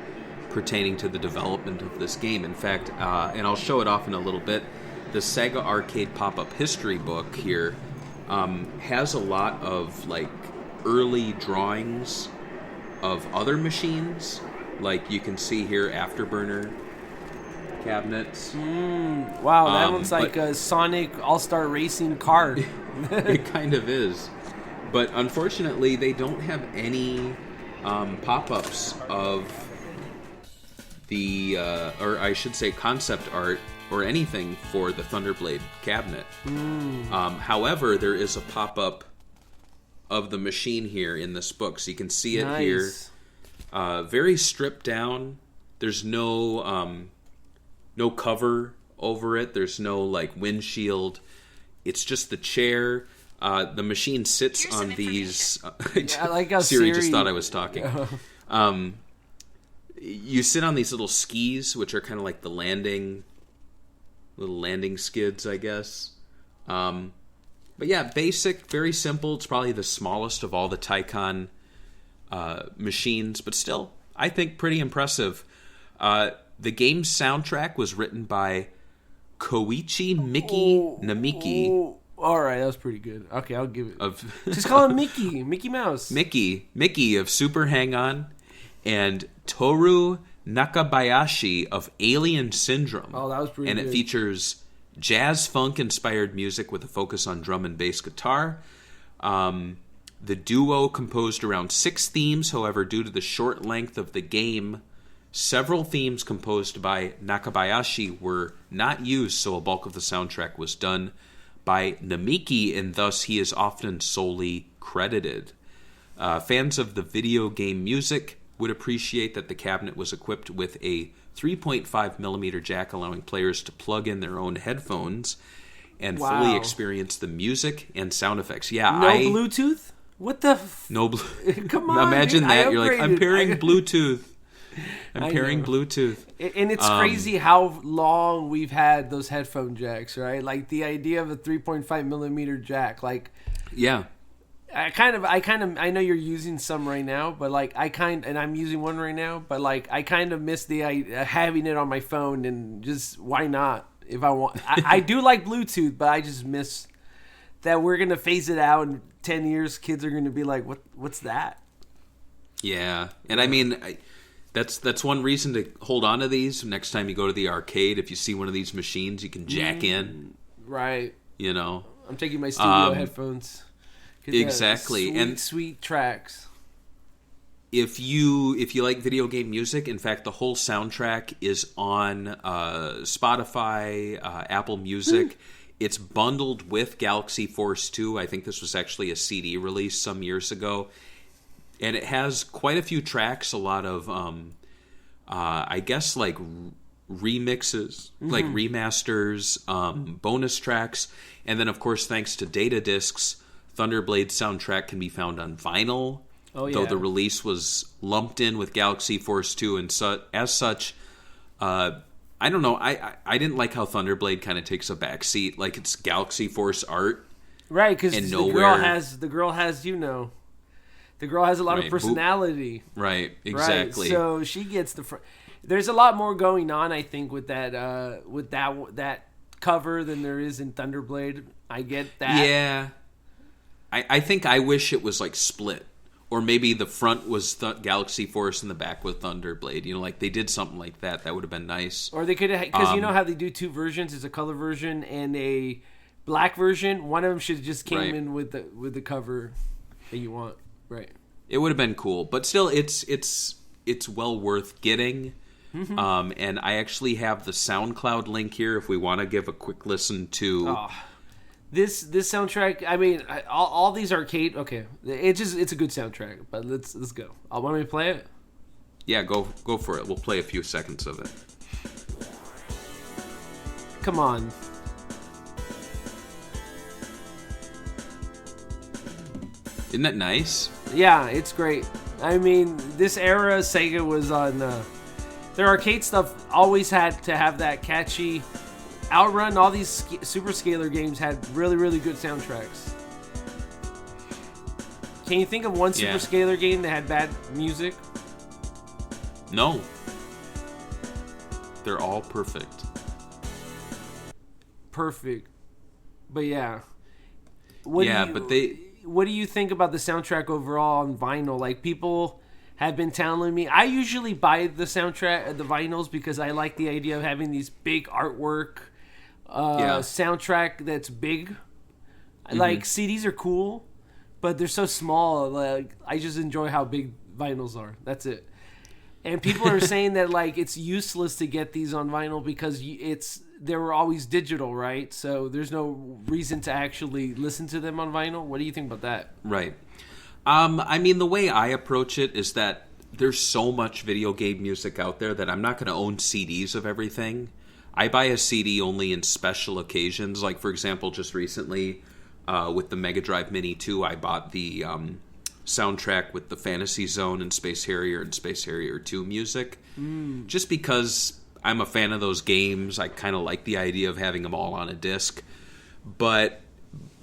pertaining to the development of this game. In fact, and I'll show it off in a little bit, the Sega Arcade Pop-Up History book here has a lot of, like, early drawings of other machines. Like, you can see here, Afterburner cabinets. Wow, that looks like a Sonic All-Star Racing card. It kind of is. But unfortunately, they don't have any pop-ups of the, or I should say concept art or anything for the Thunderblade cabinet. However, there is a pop-up of the machine here in this book. So you can see it here. Very stripped down. There's no cover over it. There's no, like, windshield. It's just the chair. The machine sits on these. I like how Siri just thought I was talking. You sit on these little skis, which are kind of like the little landing skids, I guess. But yeah, basic, very simple. It's probably the smallest of all the Tycoon machines, but still, I think pretty impressive. The game's soundtrack was written by Koichi Namiki. All right, that was pretty good. Okay, I'll give it. Just call him Mickey Mouse. Mickey of Super Hang-On, and Toru Nakabayashi of Alien Syndrome. Oh, that was pretty good. And it features jazz funk-inspired music with a focus on drum and bass guitar. The duo composed around 6 themes. However, due to the short length of the game, several themes composed by Nakabayashi were not used, so a bulk of the soundtrack was done by Namiki, and thus he is often solely credited. Fans of the video game music would appreciate that the cabinet was equipped with a 3.5mm jack, allowing players to plug in their own headphones and fully experience the music and sound effects. Yeah, no Bluetooth? What the? No Come on, imagine dude, that. You're like, I'm pairing Bluetooth. I'm pairing Bluetooth. And it's crazy how long we've had those headphone jacks, right? Like the idea of a 3.5mm jack. Like, yeah. I know you're using some right now, but like and I'm using one right now, but like I kind of miss the having it on my phone, and just why not if I want. I do like Bluetooth, but I just miss that we're gonna phase it out in 10 years. Kids are gonna be like, what's that? Yeah, and I mean, that's one reason to hold on to these. Next time you go to the arcade, if you see one of these machines, you can jack in. Right. You know, I'm taking my studio headphones. Exactly. Sweet tracks. If you like video game music, in fact, the whole soundtrack is on Spotify, Apple Music. It's bundled with Galaxy Force 2. I think this was actually a CD release some years ago. And it has quite a few tracks, a lot of, I guess, like remixes, like remasters, bonus tracks. And then, of course, thanks to data discs, Thunderblade soundtrack can be found on vinyl. Oh, yeah. Though the release was lumped in with Galaxy Force 2. And as such, I don't know. I didn't like how Thunderblade kind of takes a backseat. Like, it's Galaxy Force art. Right, because the girl has, the girl has a lot of personality. Right, exactly. Right, so she gets the there's a lot more going on, I think, with that cover than there is in Thunderblade. I get that. Yeah. I think I wish it was like split. Or maybe the front was Galaxy Force and the back was Thunderblade. You know, like they did something like that. That would have been nice. Or they could have, because you know how they do two versions? It's a color version and a black version. One of them should just came in with the cover that you want. Right. It would have been cool, but still, it's well worth getting. And I actually have the SoundCloud link here if we want to give a quick listen to. This soundtrack. I mean, all these arcade. Okay, it's a good soundtrack. But let's go. Want me to play it? Yeah, go for it. We'll play a few seconds of it. Come on. Isn't that nice? Yeah, it's great. I mean, this era, Sega was on... their arcade stuff always had to have that catchy... Outrun, all these Super Scalar games had really, really good soundtracks. Can you think of one Super Scalar game that had bad music? No. They're all perfect. Perfect. But yeah. What do you think about the soundtrack overall on vinyl? Like, people have been telling me, I usually buy the soundtrack, the vinyls, because I like the idea of having these big artwork soundtrack that's big. Like, CDs are cool, but they're so small. Like, I just enjoy how big vinyls are. That's it. And people are saying that, like, it's useless to get these on vinyl because they were always digital, right? So there's no reason to actually listen to them on vinyl. What do you think about that? Right. I mean, the way I approach it is that there's so much video game music out there that I'm not going to own CDs of everything. I buy a CD only in special occasions. Like, for example, just recently with the Mega Drive Mini 2, I bought the soundtrack with the Fantasy Zone and Space Harrier 2 music. Just because I'm a fan of those games. I kind of like the idea of having them all on a disc. But,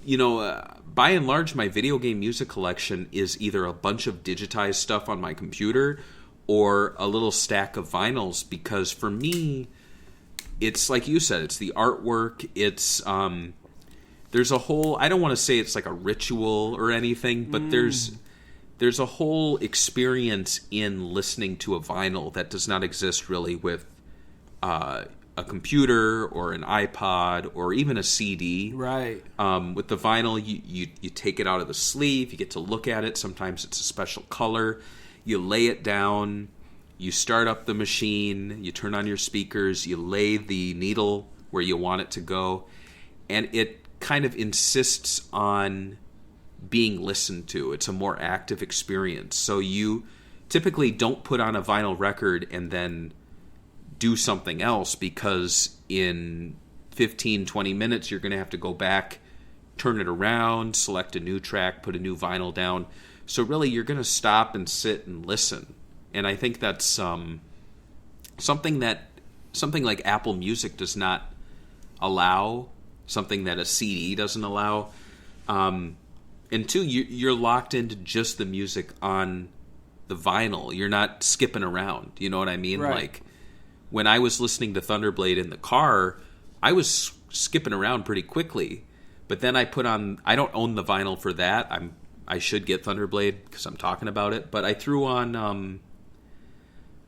you know, by and large, my video game music collection is either a bunch of digitized stuff on my computer or a little stack of vinyls, because for me, it's like you said, it's the artwork, it's there's a whole, I don't want to say it's like a ritual or anything, but there's a whole experience in listening to a vinyl that does not exist really with a computer or an iPod or even a CD. Right. With the vinyl, you take it out of the sleeve, you get to look at it. Sometimes it's a special color. You lay it down, you start up the machine, you turn on your speakers, you lay the needle where you want it to go, and it kind of insists on being listened to. It's a more active experience. So you typically don't put on a vinyl record and then do something else, because in 15, 20 minutes you're going to have to go back, turn it around, select a new track, put a new vinyl down. So really you're going to stop and sit and listen. And I think that's something like Apple Music does not allow, something that a CD doesn't allow. And two, you're locked into just the music on the vinyl. You're not skipping around. You know what I mean? Right. Like, when I was listening to Thunderblade in the car, I was skipping around pretty quickly. But then I put on, I don't own the vinyl for that. I should get Thunderblade because I'm talking about it. But I threw on,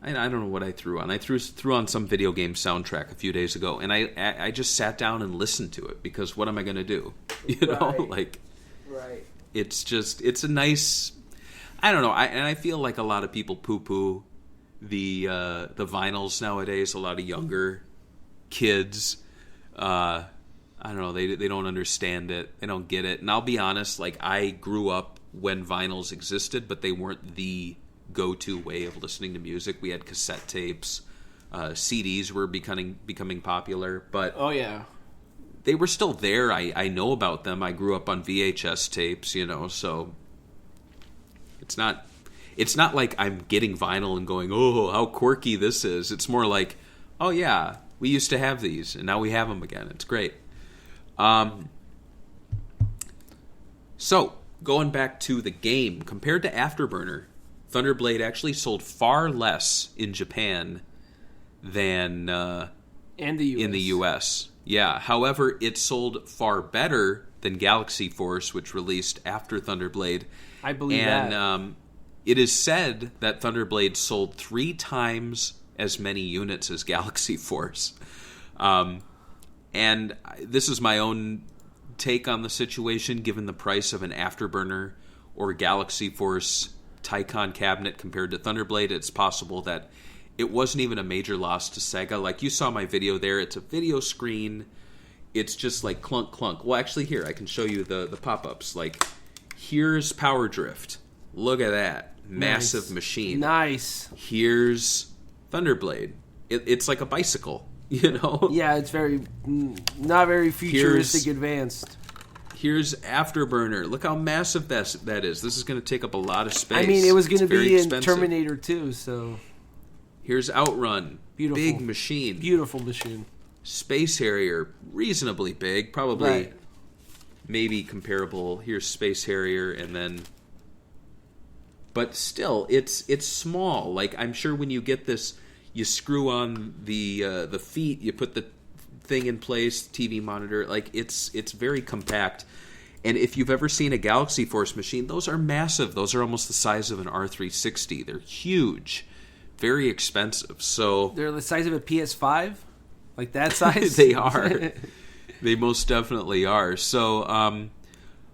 I don't know what I threw on. I threw on some video game soundtrack a few days ago, and I just sat down and listened to it, because what am I going to do? You know, Right. like. Right. It's a nice. I don't know. I feel like a lot of people poo-poo the vinyls nowadays. A lot of younger kids. I don't know. They don't understand it. They don't get it. And I'll be honest. Like, I grew up when vinyls existed, but they weren't the go-to way of listening to music. We had cassette tapes. CDs were becoming popular, but oh yeah, they were still there. I know about them. I grew up on VHS tapes, so it's not like I'm getting vinyl and going, oh, how quirky this is. It's more like, oh yeah, we used to have these and now we have them again. It's great. So going back to the game, compared to Afterburner, Thunderblade actually sold far less in Japan than in the US. Yeah. However, it sold far better than Galaxy Force, which released after Thunderblade. I believe that. And it is said that Thunderblade sold 3 times as many units as Galaxy Force. And this is my own take on the situation, given the price of an Afterburner or Galaxy Force Tycon cabinet compared to Thunderblade. It's possible that it wasn't even a major loss to Sega. Like, you saw my video there. It's a video screen. It's just like clunk, clunk. Well, actually, here, I can show you the pop-ups. Like, here's Power Drift. Look at that. Massive machine. Nice. Here's Thunderblade. It's like a bicycle, Yeah, it's not very futuristic advanced. Here's Afterburner. Look how massive that is. This is going to take up a lot of space. I mean, it was going to be in expensive. Terminator 2, so... Here's Outrun. Beautiful. Big machine. Beautiful machine. Space Harrier. Reasonably big. Probably Right. maybe comparable. Here's Space Harrier, and then... But still, it's small. Like, I'm sure when you get this, you screw on the feet, you put the thing in place, TV monitor. Like, it's very compact. And if you've ever seen a Galaxy Force machine, those are massive. Those are almost the size of an R360. They're huge. Very expensive. So They're the size of a PS5? Like that size? They are. They most definitely are. So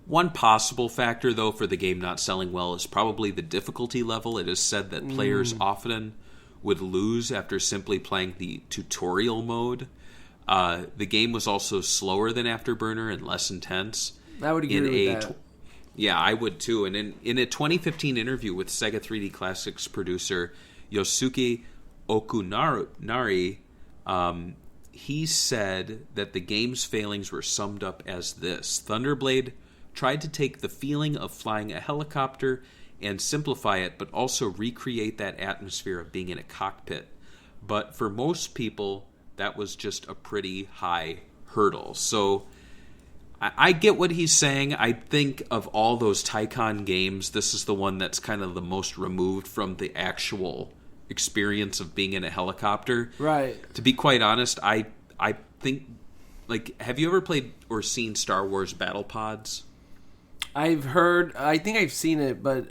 one possible factor, though, for the game not selling well is probably the difficulty level. It is said that players often would lose after simply playing the tutorial mode. The game was also slower than Afterburner and less intense. I would agree with that. Yeah, I would too. And in a 2015 interview with Sega 3D Classics producer Yosuke Okunari, he said that the game's failings were summed up as this. Thunderblade tried to take the feeling of flying a helicopter and simplify it, but also recreate that atmosphere of being in a cockpit. But for most people, that was just a pretty high hurdle. So I get what he's saying. I think of all those Tycon games, this is the one that's kind of the most removed from the actual experience of being in a helicopter. Right. To be quite honest, I think, like, have you ever played or seen Star Wars Battle Pods? I think I've seen it, but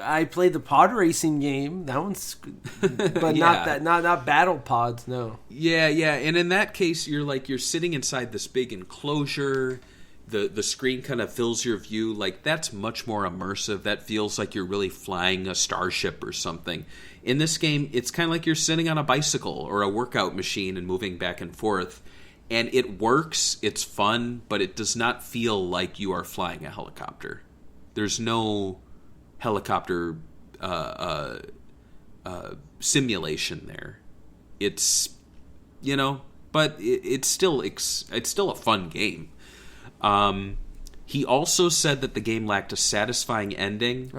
I played the pod racing game. That one's, but Yeah. not battle pods. No. Yeah, and in that case, you're sitting inside this big enclosure. The screen kind of fills your view. Like, that's much more immersive. That feels like you're really flying a starship or something. In this game, it's kind of like you're sitting on a bicycle or a workout machine and moving back and forth. And it works, it's fun, but it does not feel like you are flying a helicopter. There's no helicopter simulation there. It's, but it's still a fun game. He also said that the game lacked a satisfying ending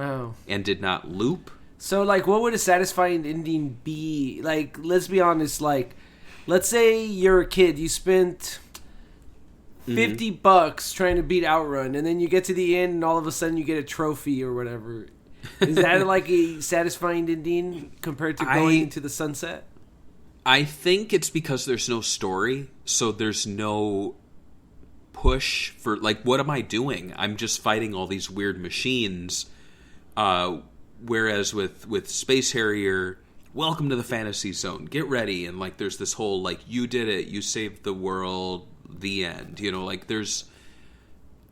and did not loop. So, like, what would a satisfying ending be? Like, let's be honest, like, let's say you're a kid, you spent $50 trying to beat Outrun, and then you get to the end, and all of a sudden you get a trophy or whatever. Is that like a satisfying ending compared to going to the sunset? I think it's because there's no story, so there's no push for, like, what am I doing? I'm just fighting all these weird machines. Whereas with Space Harrier, welcome to the fantasy zone, get ready, and, like, there's this whole, like, you did it, you saved the world, the end, like, there's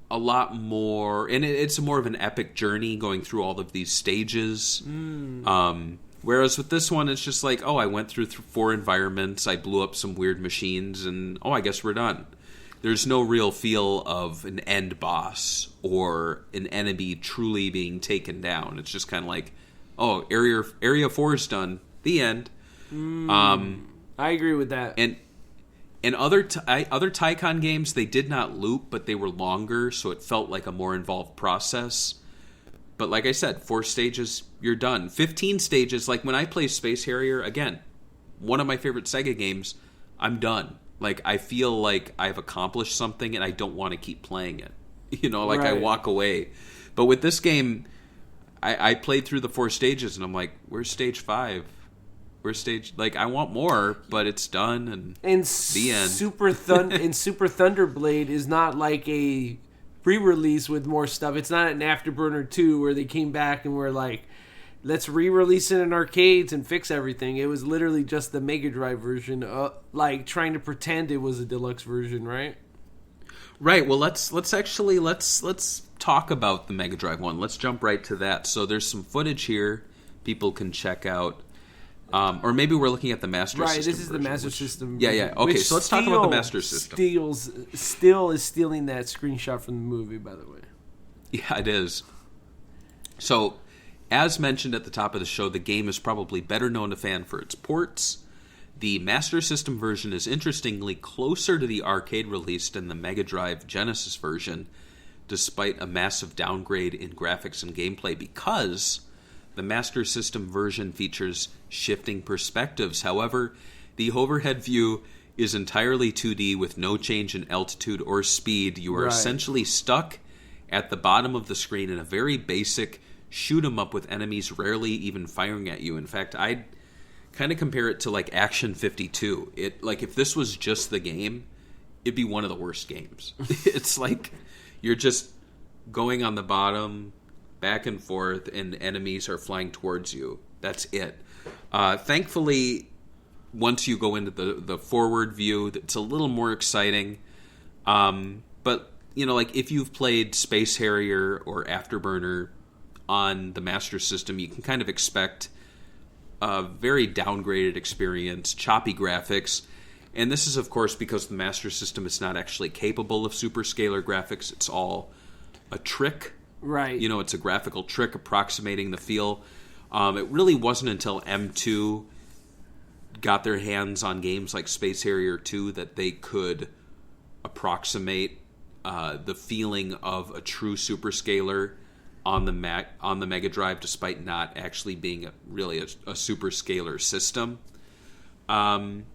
a lot more, and it's more of an epic journey going through all of these stages. Whereas with this one, it's just like, oh, I went through 4 environments, I blew up some weird machines, and I guess we're done. There's no real feel of an end boss or an enemy truly being taken down. It's just kind of like, oh, Area 4 is done. The end. I agree with that. And other Tycoon games, they did not loop, but they were longer, so it felt like a more involved process. But like I said, 4 stages, you're done. 15 stages, like when I play Space Harrier, again, one of my favorite Sega games, I'm done. Like, I feel like I've accomplished something and I don't want to keep playing it. Right. I walk away. But with this game, I played through the 4 stages and I'm like, where's stage 5? Where's stage... Like, I want more, but it's done and the end. Super Thunderblade is not like a re-release with more stuff. It's not an Afterburner 2 where they came back and were like, let's re-release it in arcades and fix everything. It was literally just the Mega Drive version, like trying to pretend it was a deluxe version, right? Right. Well, let's talk about the Mega Drive one. Let's jump right to that. So there's some footage here people can check out. Or maybe we're looking at the Master System. Right, this is version, the Master System. Yeah. Okay, so let's talk about the Master System. Still is stealing that screenshot from the movie, by the way. Yeah, it is. So, as mentioned at the top of the show, the game is probably better known to fans for its ports. The Master System version is interestingly closer to the arcade release than the Mega Drive Genesis version, despite a massive downgrade in graphics and gameplay, because the Master System version features shifting perspectives. However, the overhead view is entirely 2D with no change in altitude or speed. You are essentially stuck at the bottom of the screen in a very basic shoot 'em up with enemies rarely even firing at you. In fact, I'd kind of compare it to like Action 52. If this was just the game, it'd be one of the worst games. It's like you're just going on the bottom, back and forth, and enemies are flying towards you. That's it. Thankfully, once you go into the forward view, it's a little more exciting. But, if you've played Space Harrier or Afterburner on the Master System, you can kind of expect a very downgraded experience, choppy graphics. And this is, of course, because the Master System is not actually capable of superscalar graphics. It's all a trick. Right. It's a graphical trick approximating the feel. It really wasn't until M2 got their hands on games like Space Harrier 2 that they could approximate the feeling of a true superscalar on the Mega Drive, despite not actually being really a superscalar system. But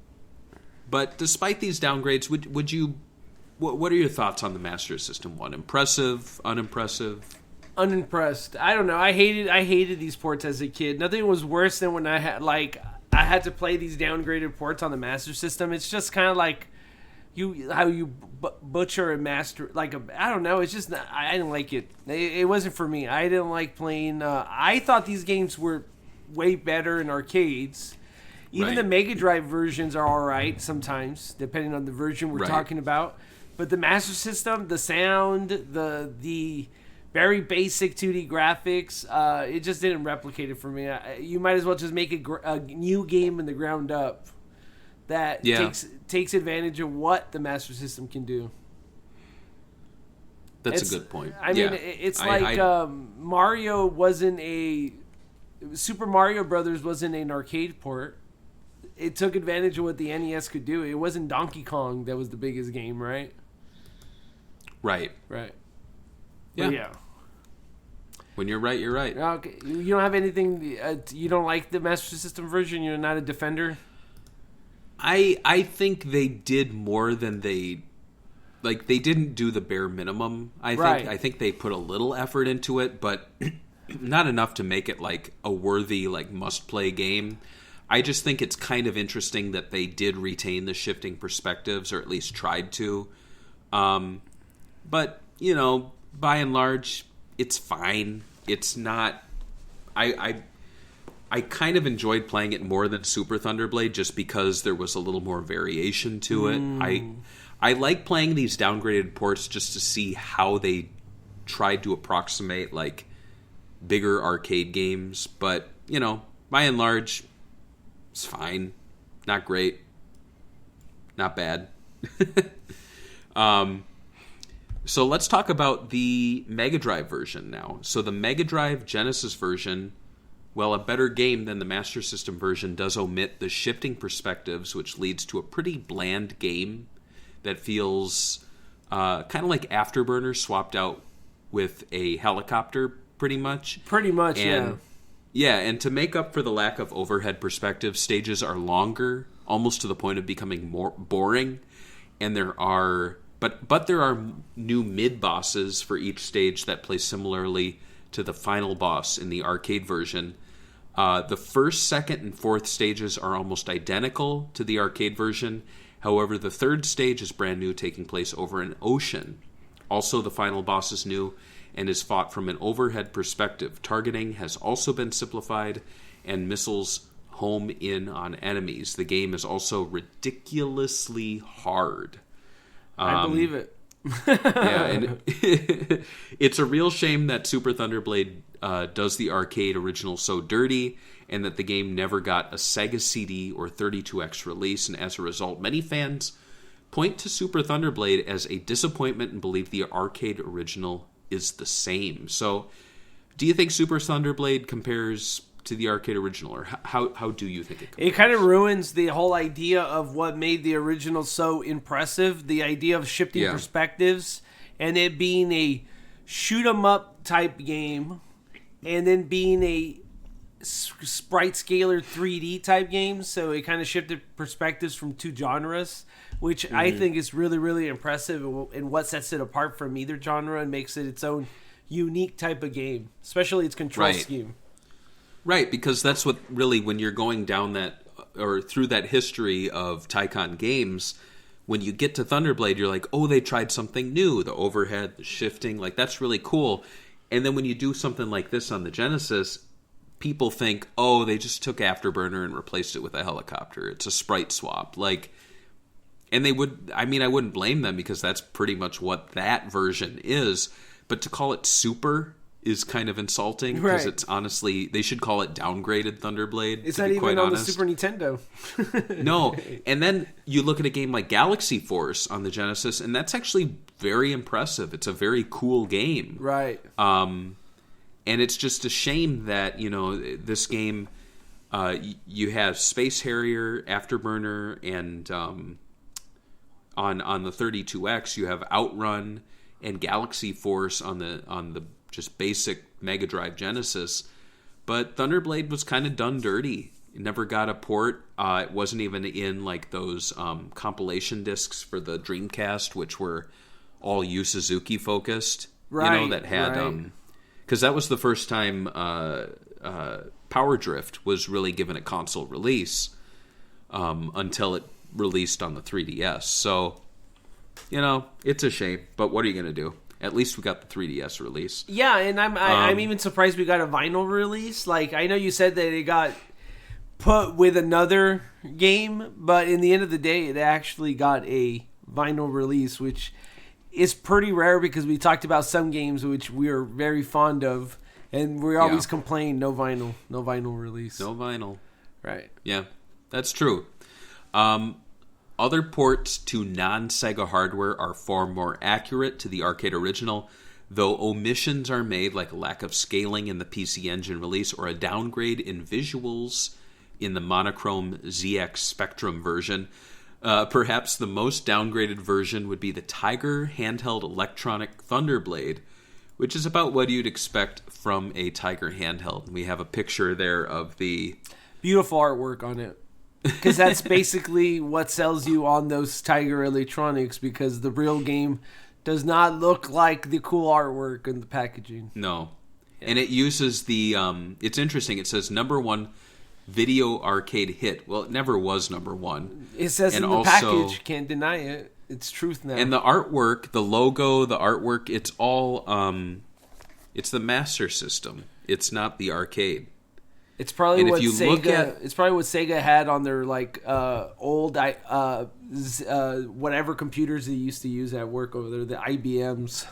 despite these downgrades, would you? What are your thoughts on the Master System one? Impressive? Unimpressive? Unimpressed. I don't know. I hated these ports as a kid. Nothing was worse than when I had to play these downgraded ports on the Master System. It's just kind of like how you butcher a master. I don't know. It's just not, I didn't like it. It wasn't for me. I didn't like playing. I thought these games were way better in arcades. Even the Mega Drive versions are all right sometimes, depending on the version we're talking about. But the Master System, the sound, the very basic 2D graphics, it just didn't replicate it for me. You might as well just make a new game in the ground up that takes advantage of what the Master System can do. That's a good point. I mean, it's Mario wasn't Super Mario Brothers wasn't an arcade port. It took advantage of what the NES could do. It wasn't Donkey Kong that was the biggest game, right? Right. Yeah. When you're right, you're right. Okay. You don't have anything... you don't like the Master System version? You're not a defender? I think they did more than they... Like, they didn't do the bare minimum, I think they put a little effort into it, but not enough to make it, like, a worthy, like, must-play game. I just think it's kind of interesting that they did retain the shifting perspectives, or at least tried to. But, by and large, it's fine. It's not... I kind of enjoyed playing it more than Super Thunderblade just because there was a little more variation to it. I like playing these downgraded ports just to see how they tried to approximate like bigger arcade games, but you know, by and large, it's fine. Not great. Not bad. So let's talk about the Mega Drive version now. So the Mega Drive Genesis version, well, a better game than the Master System version, does omit the shifting perspectives, which leads to a pretty bland game that feels kind of like Afterburner swapped out with a helicopter, pretty much. Pretty much, and, yeah. And to make up for the lack of overhead perspective, stages are longer, almost to the point of becoming more boring. And there are, but there are new mid-bosses for each stage that play similarly to the final boss in the arcade version. The first, second, and fourth stages are almost identical to the arcade version. However, the third stage is brand new, taking place over an ocean. Also, the final boss is new and is fought from an overhead perspective. Targeting has also been simplified, and missiles home in on enemies. The game is also ridiculously hard. I believe it. Yeah, and it's a real shame that Super Thunderblade does the arcade original so dirty, and that the game never got a Sega CD or 32X release, and as a result, many fans point to Super Thunderblade as a disappointment and believe the arcade original is the same. So, do you think Super Thunderblade compares to the arcade original, or how do you think it compares? It kind of ruins the whole idea of what made the original so impressive, the idea of shifting perspectives, and it being a shoot-'em-up type game, and then being a sprite scaler 3D type game, so it kind of shifted perspectives from two genres, which I think is really, really impressive, and what sets it apart from either genre and makes it its own unique type of game, especially its control scheme. Right, because that's what really, when you're going down that, or through that history of Tycoon games, when you get to Thunderblade, you're like, oh, they tried something new, the overhead, the shifting, like that's really cool. And then when you do something like this on the Genesis, people think, oh, they just took Afterburner and replaced it with a helicopter. It's a sprite swap. Like, and they would, I mean, I wouldn't blame them because that's pretty much what that version is. But to call it Super is kind of insulting because it's honestly, they should call it downgraded Thunderblade. It's not even on the Super Nintendo. No, and then you look at a game like Galaxy Force on the Genesis, and that's actually very impressive. It's a very cool game. Right. And it's just a shame that, you know, this game, you have Space Harrier, Afterburner, and on the 32X, you have Outrun and Galaxy Force on the just basic Mega Drive Genesis. But Thunderblade was kind of done dirty. It never got a port. It wasn't even in like those compilation discs for the Dreamcast, which were all Yu Suzuki focused. Right. You know, that had because that was the first time Power Drift was really given a console release until it released on the 3DS. So, you know, it's a shame. But what are you going to do? At least we got the 3DS release. Yeah, and I'm even surprised we got a vinyl release. Like, I know you said that it got put with another game, but in the end of the day, it actually got a vinyl release, which is pretty rare because we talked about some games which we are very fond of, and we always complain, no vinyl release. No vinyl. Right. Yeah, that's true. Other ports to non-Sega hardware are far more accurate to the arcade original, though omissions are made like a lack of scaling in the PC Engine release or a downgrade in visuals in the monochrome ZX Spectrum version. Perhaps the most downgraded version would be the Tiger handheld electronic Thunderblade, which is about what you'd expect from a Tiger handheld. We have a picture there of the beautiful artwork on it. Because that's basically what sells you on those Tiger electronics, because the real game does not look like the cool artwork in the packaging. No. Yeah. And it uses the, it's interesting, it says #1 video arcade hit. Well, it never was #1. It says in the package, can't deny it. It's truth now. And the artwork, the logo, the artwork, it's all, it's the Master System. It's not the arcade. It's probably And what if you Sega. look at- It's probably what Sega had on their old whatever computers they used to use at work over there, the IBMs.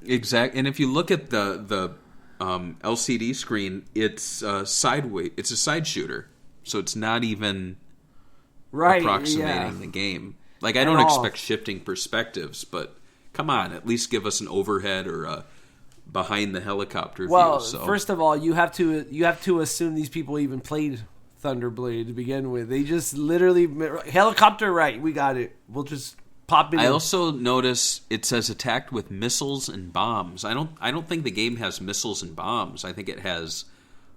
Exact. And if you look at the LCD screen, it's sideways. It's a side shooter, so it's not even approximating the game. Like, I don't expect shifting perspectives, but come on, at least give us an overhead or a behind the helicopter view. So. First of all, you have to assume these people even played Thunderblade to begin with. They just literally helicopter right. We got it. We'll just pop it. I also notice it says attacked with missiles and bombs. I don't think the game has missiles and bombs. I think it has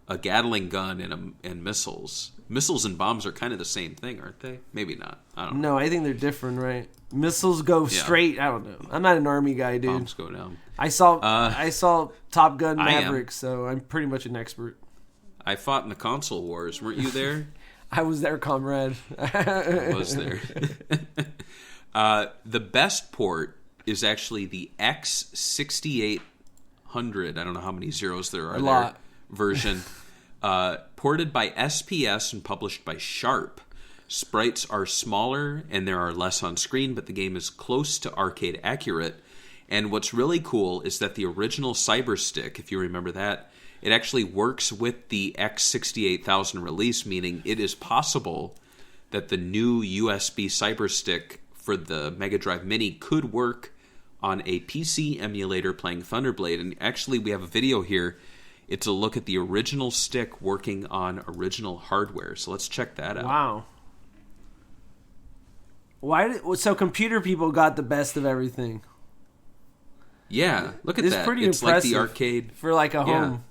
a Gatling gun and missiles. Missiles and bombs are kind of the same thing, aren't they? Maybe not. I don't know. No, I think they're different, right? Missiles go straight. I don't know. I'm not an army guy, dude. Bombs go down. I saw Top Gun Maverick, am. so I'm pretty much an expert. I fought in the console wars. Weren't you there? I was there, comrade. I was there. The best port is actually the X6800. I don't know how many zeros there are there. Version. Ported by SPS and published by Sharp. Sprites are smaller and there are less on screen, but the game is close to arcade accurate. And what's really cool is that the original Cyberstick, if you remember that, it actually works with the X68000 release, meaning it is possible that the new USB Cyberstick for the Mega Drive Mini could work on a PC emulator playing Thunderblade. And actually, we have a video here. It's a look at the original stick working on original hardware. So let's check that out. Wow. So computer people got the best of everything. Yeah, look at It's that. pretty It's impressive like the arcade. for like a home.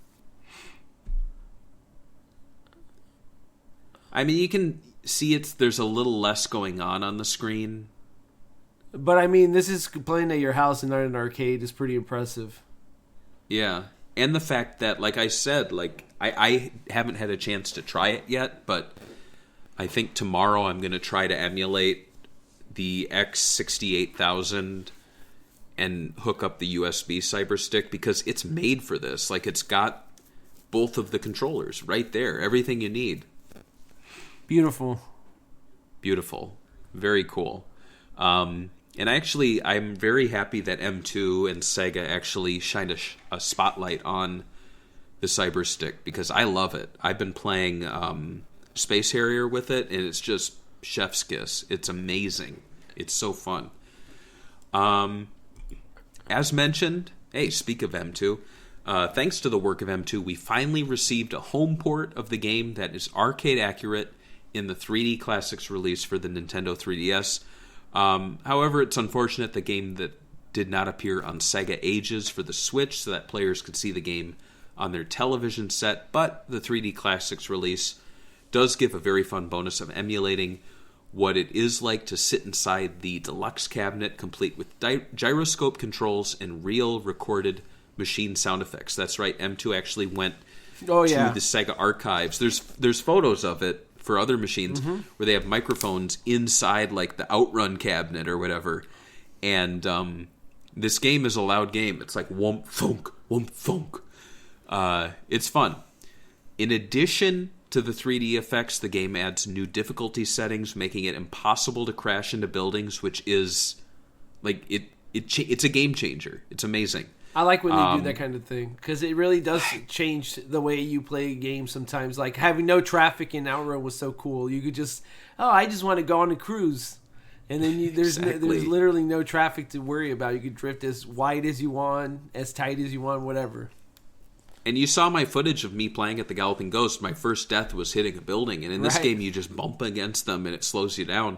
I mean, you can see there's a little less going on the screen. But I mean, this is playing at your house and not an arcade is pretty impressive. Yeah. And the fact that, like I said, like I haven't had a chance to try it yet, but I think tomorrow I'm going to try to emulate the X68000 and hook up the USB Cyberstick because it's made for this. Like, it's got both of the controllers right there. Everything you need. Beautiful. Beautiful. Very cool. And actually, I'm very happy that M2 and Sega actually shined a spotlight on the Cyberstick because I love it. I've been playing Space Harrier with it, and it's just chef's kiss. It's amazing. It's so fun. As mentioned, hey, speak of M2, thanks to the work of M2, we finally received a home port of the game that is arcade accurate in the 3D Classics release for the Nintendo 3DS. However, it's unfortunate the game that did not appear on Sega Ages for the Switch so that players could see the game on their television set, but the 3D Classics release does give a very fun bonus of emulating what it is like to sit inside the Deluxe cabinet, complete with gyroscope controls and real recorded machine sound effects. That's right, M2 actually went to the Sega archives. There's photos of it for other machines where they have microphones inside like the Outrun cabinet or whatever. And this game is a loud game. It's like wump thunk, wump thunk. It's fun. In addition to the 3D effects, the game adds new difficulty settings, making it impossible to crash into buildings, which is like it's a game changer. It's amazing. I like when they do that kind of thing because it really does change the way you play games sometimes. Like having no traffic in Outrun was so cool. You could just, I just want to go on a cruise. And then there's literally no traffic to worry about. You could drift as wide as you want, as tight as you want, whatever. And you saw my footage of me playing at the Galloping Ghost. My first death was hitting a building. And in this game, you just bump against them and it slows you down.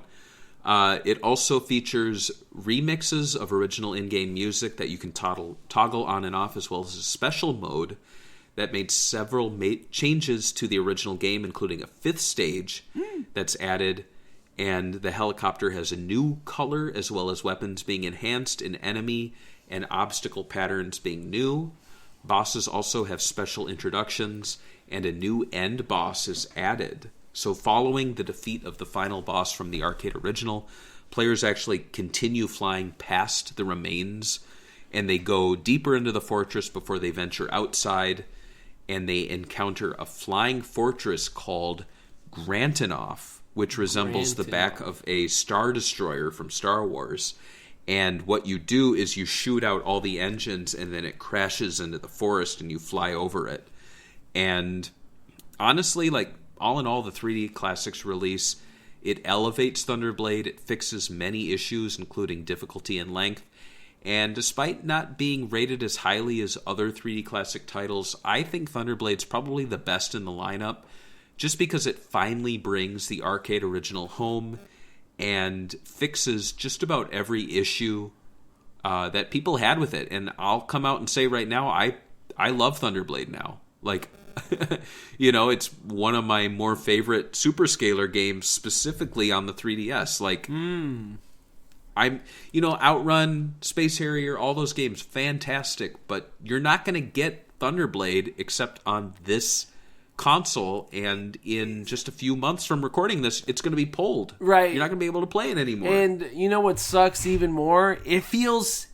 It also features remixes of original in-game music that you can toggle on and off, as well as a special mode that made several changes to the original game, including a fifth stage that's added. And the helicopter has a new color, as well as weapons being enhanced, and enemy and obstacle patterns being new. Bosses also have special introductions, and a new end boss is added. So following the defeat of the final boss from the arcade original, players actually continue flying past the remains, and they go deeper into the fortress before they venture outside. and they encounter a flying fortress called Grantanoff, which resembles the back of a Star Destroyer from Star Wars. And what you do is you shoot out all the engines, and then it crashes into the forest, and you fly over it. And honestly, like, all in all, the 3D Classics release, it elevates Thunderblade. It fixes many issues, including difficulty and length. And despite not being rated as highly as other 3D Classic titles, I think Thunderblade's probably the best in the lineup, just because it finally brings the arcade original home and fixes just about every issue that people had with it. And I'll come out and say right now, I love Thunderblade now. Like, you know, it's one of my more favorite Superscalar games, specifically on the 3DS. Like, Outrun, Space Harrier, all those games, fantastic. But you're not going to get Thunderblade except on this console, and in just a few months from recording this, it's going to be pulled. Right. You're not going to be able to play it anymore. And you know what sucks even more? It feels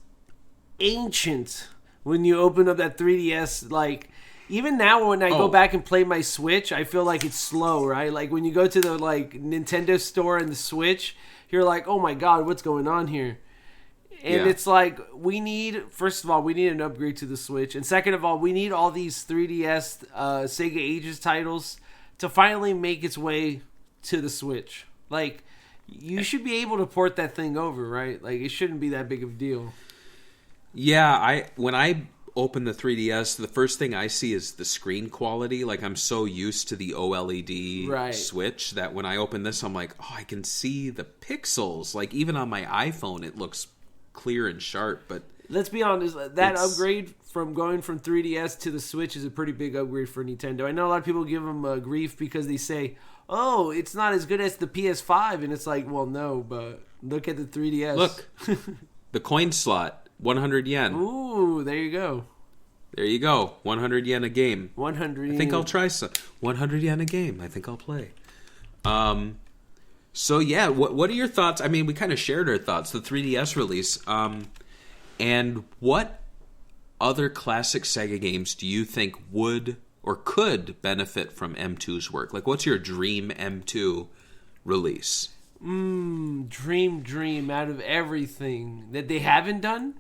ancient when you open up that 3DS. Like, even now when I go back and play my Switch, I feel like it's slow, right? Like, when you go to the, like, Nintendo store and the Switch, you're like, oh my god, what's going on here? And it's like, first of all, we need an upgrade to the Switch. And second of all, we need all these 3DS Sega Ages titles to finally make its way to the Switch. Like, you should be able to port that thing over, right? Like, it shouldn't be that big of a deal. Yeah, when I open the 3DS, the first thing I see is the screen quality. Like, I'm so used to the OLED Switch that when I open this, I'm like, oh, I can see the pixels. Like, even on my iPhone, it looks clear and sharp. But let's be honest, that upgrade from going from 3DS to the Switch is a pretty big upgrade for Nintendo. I know a lot of people give them grief because they say, oh, it's not as good as the PS5, and it's like, well, no, but look at the 3DS. Look, the coin slot, 100 yen. Ooh, there you go. There you go, 100 yen a game. 100 yen. I think I'll try some. 100 yen a game, I think I'll play. So yeah, what are your thoughts? I mean, we kind of shared our thoughts, the 3DS release. And what other classic Sega games do you think would or could benefit from M2's work? Like, what's your dream M2 release? Dream out of everything that they haven't done?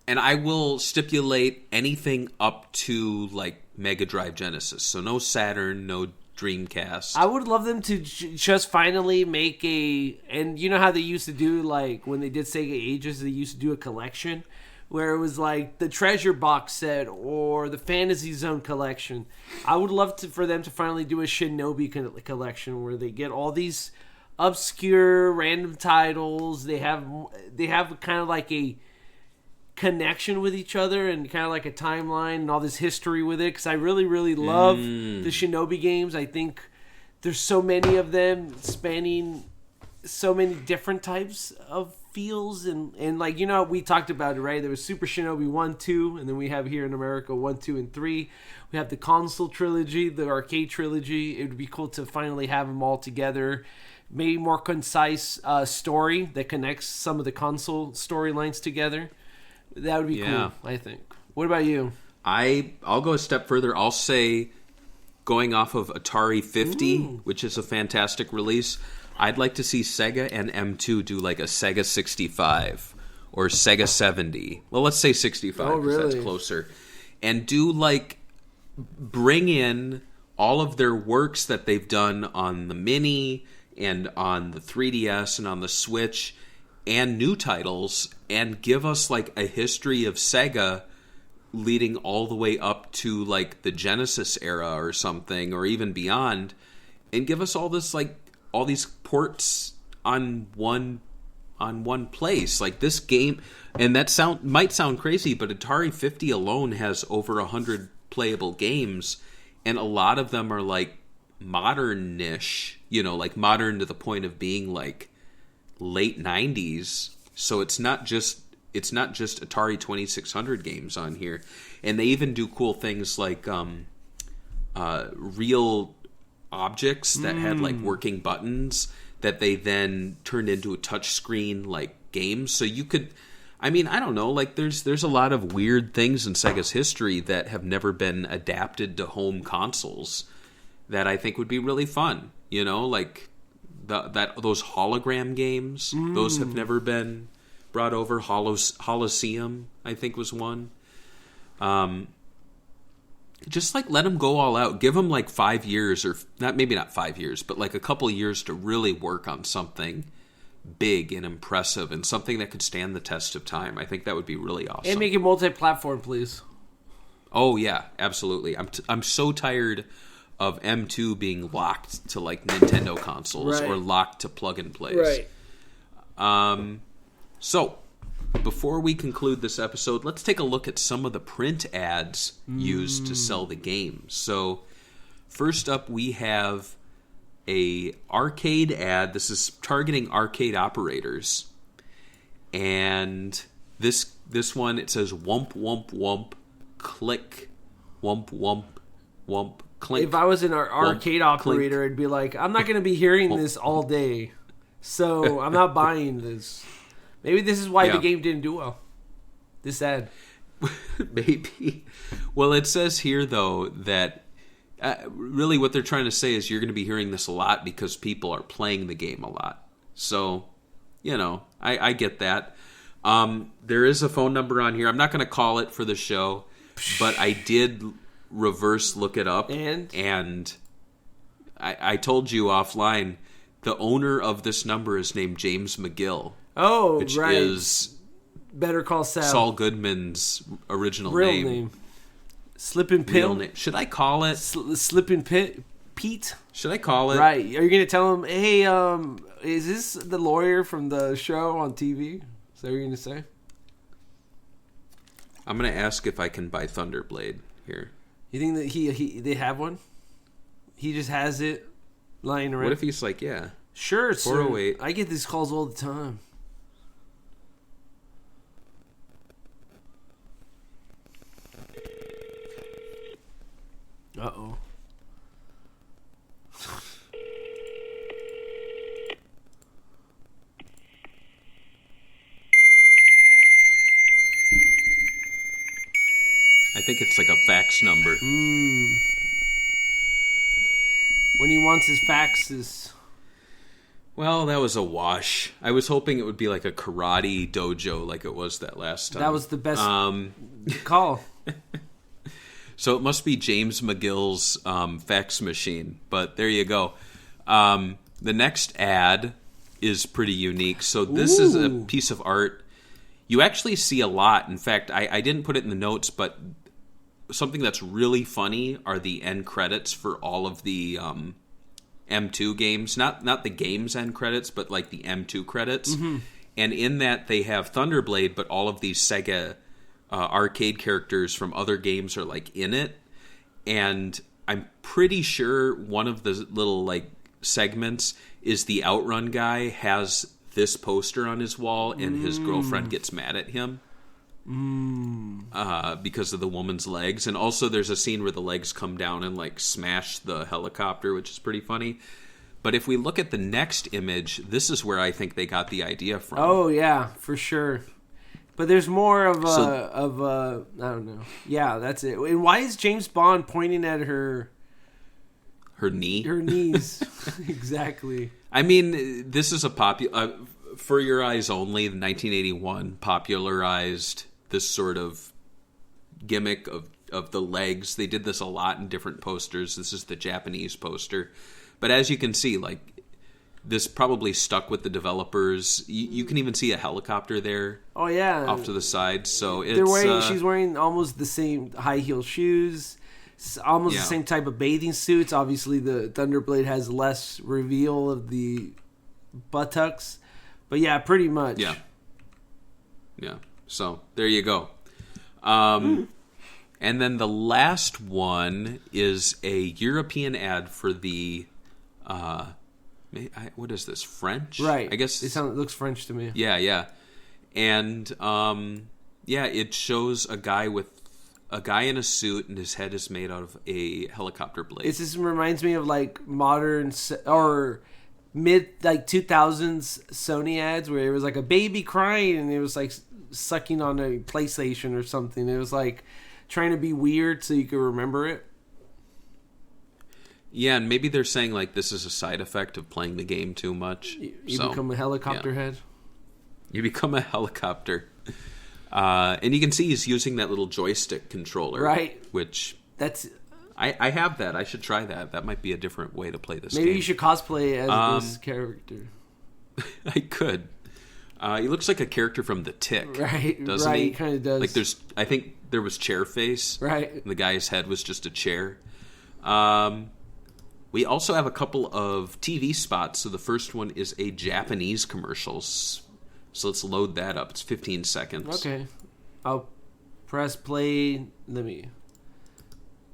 And I will stipulate anything up to, like, Mega Drive Genesis. So no Saturn, no Dreamcast. I would love them to just finally make and you know how they used to do, like, when they did Sega Ages, they used to do a collection where it was like the Treasure Box set or the Fantasy Zone collection. I would love for them to finally do a Shinobi collection where they get all these obscure random titles. They have kind of like a connection with each other and kind of like a timeline and all this history with it, because I really, really love the Shinobi games. I think there's so many of them spanning so many different types of feels and like, you know, we talked about it, right? There was Super Shinobi 1, 2, and then we have here in America 1, 2, and 3. We have the console trilogy, the arcade trilogy. It would be cool to finally have them all together. Maybe more concise story that connects some of the console storylines together. That would be cool, I think. What about you? I'll go a step further. I'll say, going off of Atari 50, which is a fantastic release, I'd like to see Sega and M2 do like a Sega 65 or Sega 70. Well, let's say 65 because that's closer. And do like, bring in all of their works that they've done on the Mini and on the 3DS and on the Switch and new titles, and give us like a history of Sega leading all the way up to like the Genesis era or something, or even beyond, and give us all this, like, all these ports on one place. Like this game, and that might sound crazy, but Atari 50 alone has over 100 playable games, and a lot of them are like modern-ish, you know, like modern to the point of being like late 90s. So it's not just Atari 2600 games on here. And they even do cool things like real objects that had like working buttons that they then turned into a touchscreen like games. So you could, I mean, I don't know. Like, there's a lot of weird things in Sega's history that have never been adapted to home consoles that I think would be really fun. You know, like those hologram games. Those have never been brought over. Holosseum, I think, was one. Just like let them go all out. Give them like 5 years, or maybe not 5 years, but like a couple of years to really work on something big and impressive and something that could stand the test of time. I think that would be really awesome. And make it multi-platform, please. Oh yeah, absolutely. I'm so tired of M2 being locked to like Nintendo consoles or locked to plug and plays. Right. So before we conclude this episode, let's take a look at some of the print ads used to sell the game. So first up, we have a arcade ad. This is targeting arcade operators, and this one, it says wump wump wump click wump wump wump clink. If I was an arcade operator, clink. I'd be like, I'm not going to be hearing this all day, so I'm not buying this. Maybe this is why the game didn't do well. This ad. Maybe. Well, it says here though that really what they're trying to say is you're going to be hearing this a lot because people are playing the game a lot. So, you know, I get that. There is a phone number on here. I'm not going to call it for the show, but I did reverse look it up. And I told you offline, the owner of this number is named James McGill. Oh, which right. is Better Call Saul. Saul Goodman's original Real name. Slippin' Pill. Real name. Should I call it? Slippin' Pete? Should I call it? Right. Are you going to tell him, hey, is this the lawyer from the show on TV? Is that what you're going to say? I'm going to ask if I can buy Thunderblade here. You think that they have one? He just has it lying around? What if he's like, yeah. Sure, sir. 408. I get these calls all the time. Uh-oh. I think it's like a fax number. When he wants his faxes. Well, that was a wash. I was hoping it would be like a karate dojo like it was that last time. That was the best call. So it must be James McGill's fax machine. But there you go. The next ad is pretty unique. So this is a piece of art you actually see a lot. In fact, I didn't put it in the notes, but something that's really funny are the end credits for all of the M2 games. Not the game's end credits, but like the M2 credits. Mm-hmm. And in that, they have Thunderblade, but all of these Sega arcade characters from other games are like in it. And I'm pretty sure one of the little like segments is the Outrun guy has this poster on his wall, and his girlfriend gets mad at him because of the woman's legs. And also there's a scene where the legs come down and like smash the helicopter, which is pretty funny. But if we look at the next image, this is where I think they got the idea from. Oh yeah, for sure. But there's more of a I don't know. Yeah, that's it. And why is James Bond pointing at her knee? Her knees. Exactly. I mean, this is a popular For Your Eyes Only, the 1981 popularized this sort of gimmick of the legs. They did this a lot in different posters. This is the Japanese poster. But as you can see, like, this probably stuck with the developers. You can even see a helicopter there. Oh yeah, off to the side. So it's she's wearing almost the same high heel shoes, almost the same type of bathing suits. Obviously, the Thunderblade has less reveal of the buttocks, but yeah, pretty much. Yeah. So there you go. And then the last one is a European ad for the. What is this? French? Right. I guess it looks French to me. Yeah. And it shows a guy in a suit, and his head is made out of a helicopter blade. It just reminds me of like modern or mid like 2000s Sony ads where it was like a baby crying and it was like sucking on a PlayStation or something. It was like trying to be weird so you could remember it. Yeah, and maybe they're saying like this is a side effect of playing the game too much. You become a helicopter head. You become a helicopter. And you can see he's using that little joystick controller. Right. Which... That's... I have that. I should try that. That might be a different way to play this game. Maybe you should cosplay as this character. I could. He looks like a character from The Tick. Right, doesn't right, he? He kind of does. Like I think there was Chairface. Right. And the guy's head was just a chair. We also have a couple of TV spots. So the first one is a Japanese commercial. So let's load that up. It's 15 seconds. Okay. I'll press play. Let me...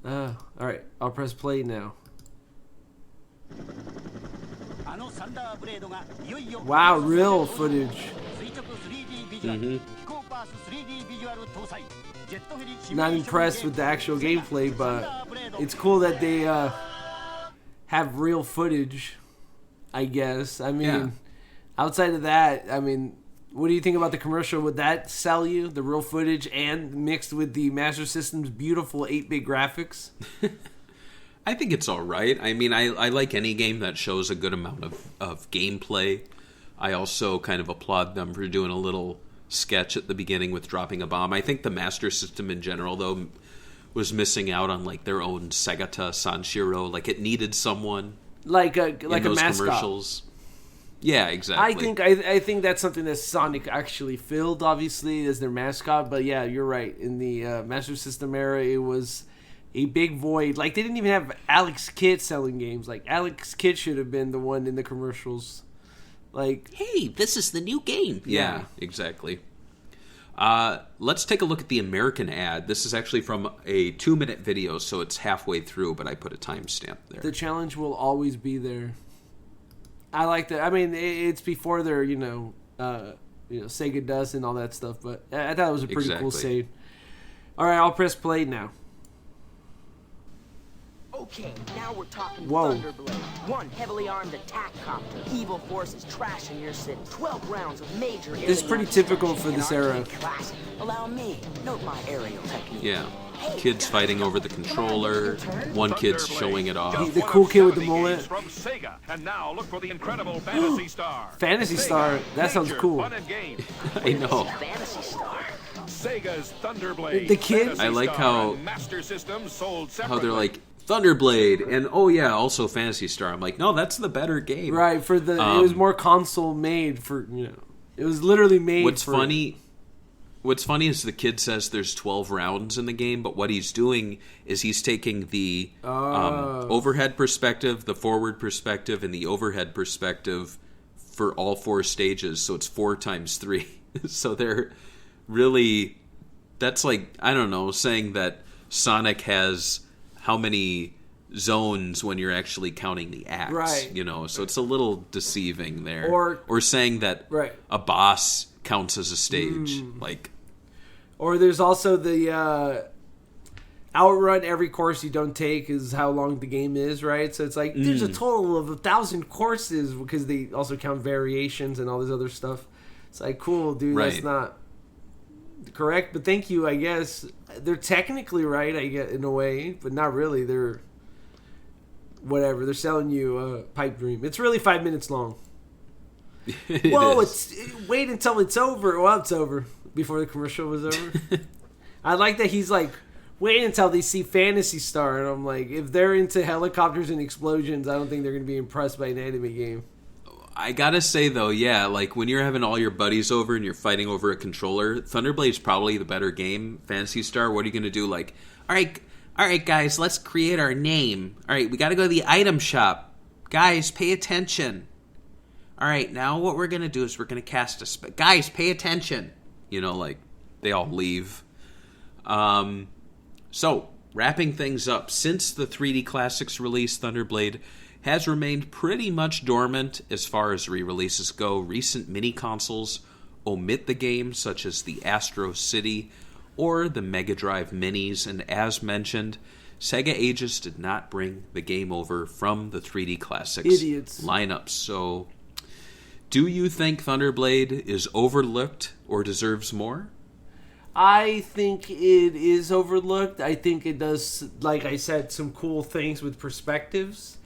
all right. I'll press play now. Wow, real footage. Not impressed with the actual gameplay, but it's cool that they have real footage, I guess. I mean, outside of that, I mean, what do you think about the commercial? Would that sell you, the real footage and mixed with the Master System's beautiful 8-bit graphics? I think it's all right. I mean, I like any game that shows a good amount of gameplay. I also kind of applaud them for doing a little sketch at the beginning with dropping a bomb. I think the Master System in general, though, was missing out on like their own Segata Sanshiro. Like it needed someone like a mascot. Commercials. Yeah, exactly. I think that's something that Sonic actually filled, obviously, as their mascot. But yeah, you're right. In the Master System era, it was a big void. Like they didn't even have Alex Kidd selling games. Like Alex Kidd should have been the one in the commercials. Like, hey, this is the new game. Yeah, exactly. Let's take a look at the American ad. This is actually from a 2-minute video, so it's halfway through, but I put a timestamp there. The challenge will always be there. I like that. I mean, it's before their, Sega Dust and all that stuff, but I thought it was a pretty cool save. All right, I'll press play now. Okay, now we're talking Whoa. Thunderblade. One heavily armed attack copter. Evil forces trashing your city. 12 rounds of major This is pretty typical for this era. Classic. Allow me. Note my aerial technique. Yeah. Kids fighting over the controller. One kid's showing it off. The cool kid with the mullet. From SEGA. And now look for the incredible Fantasy Star. Fantasy Star? That sounds cool. I know. Fantasy Star. Sega's Thunderblade. The kid? I like how Master System sold they're like, Thunderblade, and oh yeah, also Fantasy Star. I'm like, no, that's the better game. Right, for the it was more console made for, it was literally made What's funny is the kid says there's 12 rounds in the game, but what he's doing is he's taking the overhead perspective, the forward perspective, and the overhead perspective for all 4 stages, so it's 4 times 3. So they're really, that's like, I don't know, saying that Sonic has how many zones when you're actually counting the acts, right? So it's a little deceiving there. Or saying that a boss counts as a stage, Or there's also the outrun. Every course you don't take is how long the game is, right? So it's like there's a total of 1,000 courses because they also count variations and all this other stuff. It's like, cool, dude. Right. That's not correct, but thank you, I guess. They're technically right, I guess, in a way, but not really. They're whatever. They're selling you a pipe dream. It's really 5 minutes long. Wait until it's over. Well, it's over before the commercial was over. I like that he's like, wait until they see Fantasy Star, and I'm like, if they're into helicopters and explosions, I don't think they're going to be impressed by an anime game. I gotta say though, yeah, like when you're having all your buddies over and you're fighting over a controller, Thunderblade's probably the better game. Fantasy Star, what are you gonna do? Like, all right, guys, let's create our name. All right, we gotta go to the item shop. Guys, pay attention. All right, now what we're gonna do is we're gonna cast a spell. Guys, pay attention. Like they all leave. So wrapping things up, since the 3D Classics release, Thunderblade has remained pretty much dormant as far as re-releases go. Recent mini-consoles omit the game, such as the Astro City or the Mega Drive Minis, and as mentioned, Sega Ages did not bring the game over from the 3D Classics Idiots. lineup. So, do you think Thunderblade is overlooked or deserves more? I think it is overlooked. I think it does, like I said, some cool things with perspectives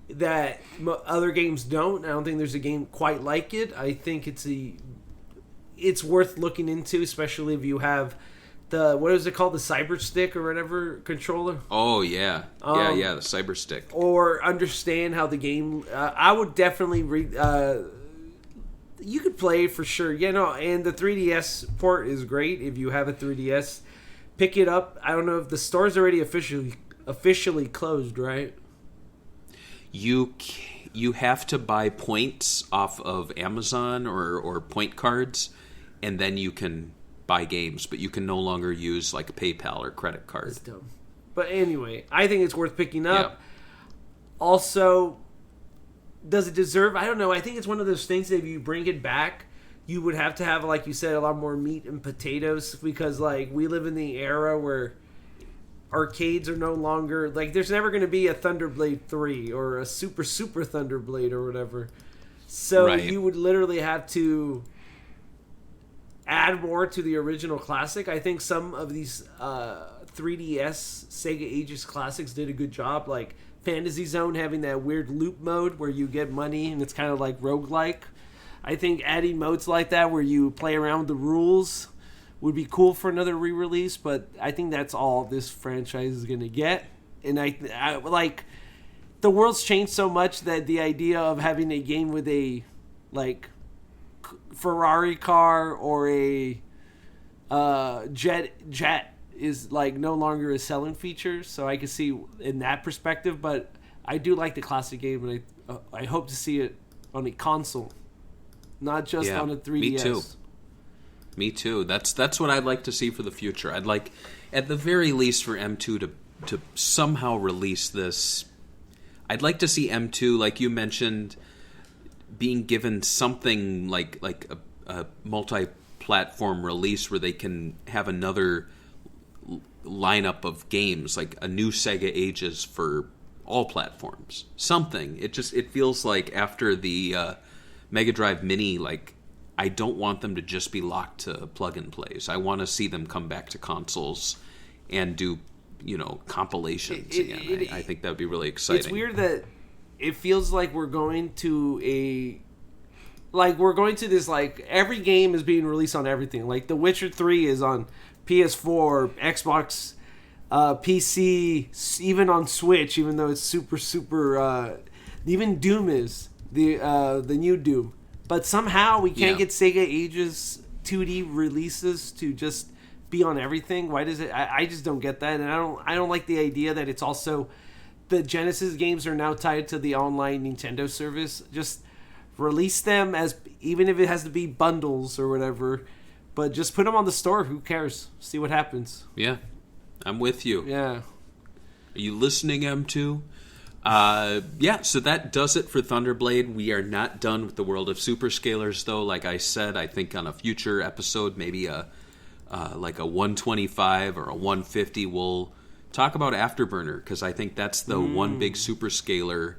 that other games don't. I don't think there's a game quite like it. I think it's worth looking into, especially if you have the, what is it called, the Cyber Stick or whatever controller. Oh yeah, the Cyber Stick. Or understand how the game. I would definitely read. You could play for sure, and the 3DS port is great. If you have a 3DS, pick it up. I don't know if the store's already officially closed, right? You have to buy points off of Amazon or point cards, and then you can buy games, but you can no longer use like PayPal or credit card. That's dumb. But anyway, I think it's worth picking up. Yeah. Also, does it deserve? I don't know. I think it's one of those things that if you bring it back, you would have to have, like you said, a lot more meat and potatoes, because like we live in the era where arcades are no longer, like, there's never going to be a Thunderblade 3 or a super Thunderblade or whatever. So right. You would literally have to add more to the original classic. I think some of these 3DS Sega Ages classics did a good job, like Fantasy Zone having that weird loop mode where you get money and it's kind of like roguelike. I think adding modes like that where you play around with the rules would be cool for another re-release, but I think that's all this franchise is going to get. And I like, the world's changed so much that the idea of having a game with a like Ferrari car or a jet is like no longer a selling feature. So I can see in that perspective, but I do like the classic game, and I hope to see it on a console, not just on a 3DS. Me too. That's what I'd like to see for the future. I'd like, at the very least, for M2 to somehow release this. I'd like to see M2, like you mentioned, being given something like a multi-platform release where they can have another lineup of games, like a new Sega Ages for all platforms. Something. It feels like after the Mega Drive Mini, like, I don't want them to just be locked to plug and plays. I want to see them come back to consoles and do, compilations again. I think that would be really exciting. It's weird that it feels like we're going to this, like, every game is being released on everything. Like, The Witcher 3 is on PS4, Xbox, PC, even on Switch, even though it's super, even Doom is, the new Doom. But somehow we can't get Sega Ages 2D releases to just be on everything. Why does it? I just don't get that, and I don't like the idea that it's also, the Genesis games are now tied to the online Nintendo service. Just release them as, even if it has to be bundles or whatever, but just put them on the store. Who cares? See what happens. Yeah, I'm with you. Yeah. Are you listening, M2? So that does it for Thunderblade. We are not done with the world of Superscalers, though. Like I said, I think on a future episode, maybe like a 125 or a 150, we'll talk about Afterburner, because I think that's the one big Superscaler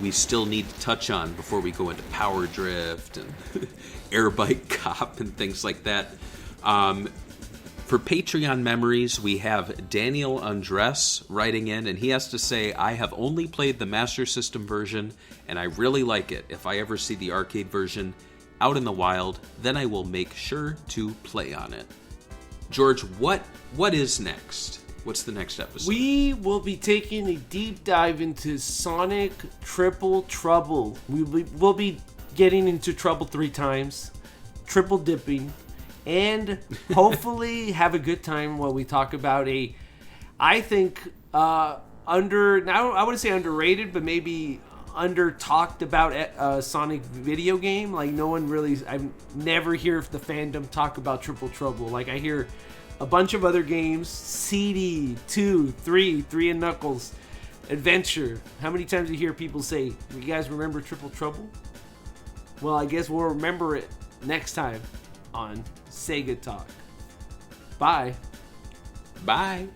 we still need to touch on before we go into Power Drift and Airbike Cop and things like that. For Patreon memories, we have Daniel Andres writing in, and he has to say, I have only played the Master System version, and I really like it. If I ever see the arcade version out in the wild, then I will make sure to play on it. George, what is next? What's the next episode? We will be taking a deep dive into Sonic Triple Trouble. We'll be getting into Trouble 3 times, triple dipping, and hopefully have a good time while we talk about I think, I wouldn't say underrated, but maybe under talked about Sonic video game. Like, no one really, I never hear the fandom talk about Triple Trouble. Like, I hear a bunch of other games, CD, 2, 3 and Knuckles, Adventure. How many times do you hear people say, you guys remember Triple Trouble? Well, I guess we'll remember it next time on Sega Talk. Bye. Bye.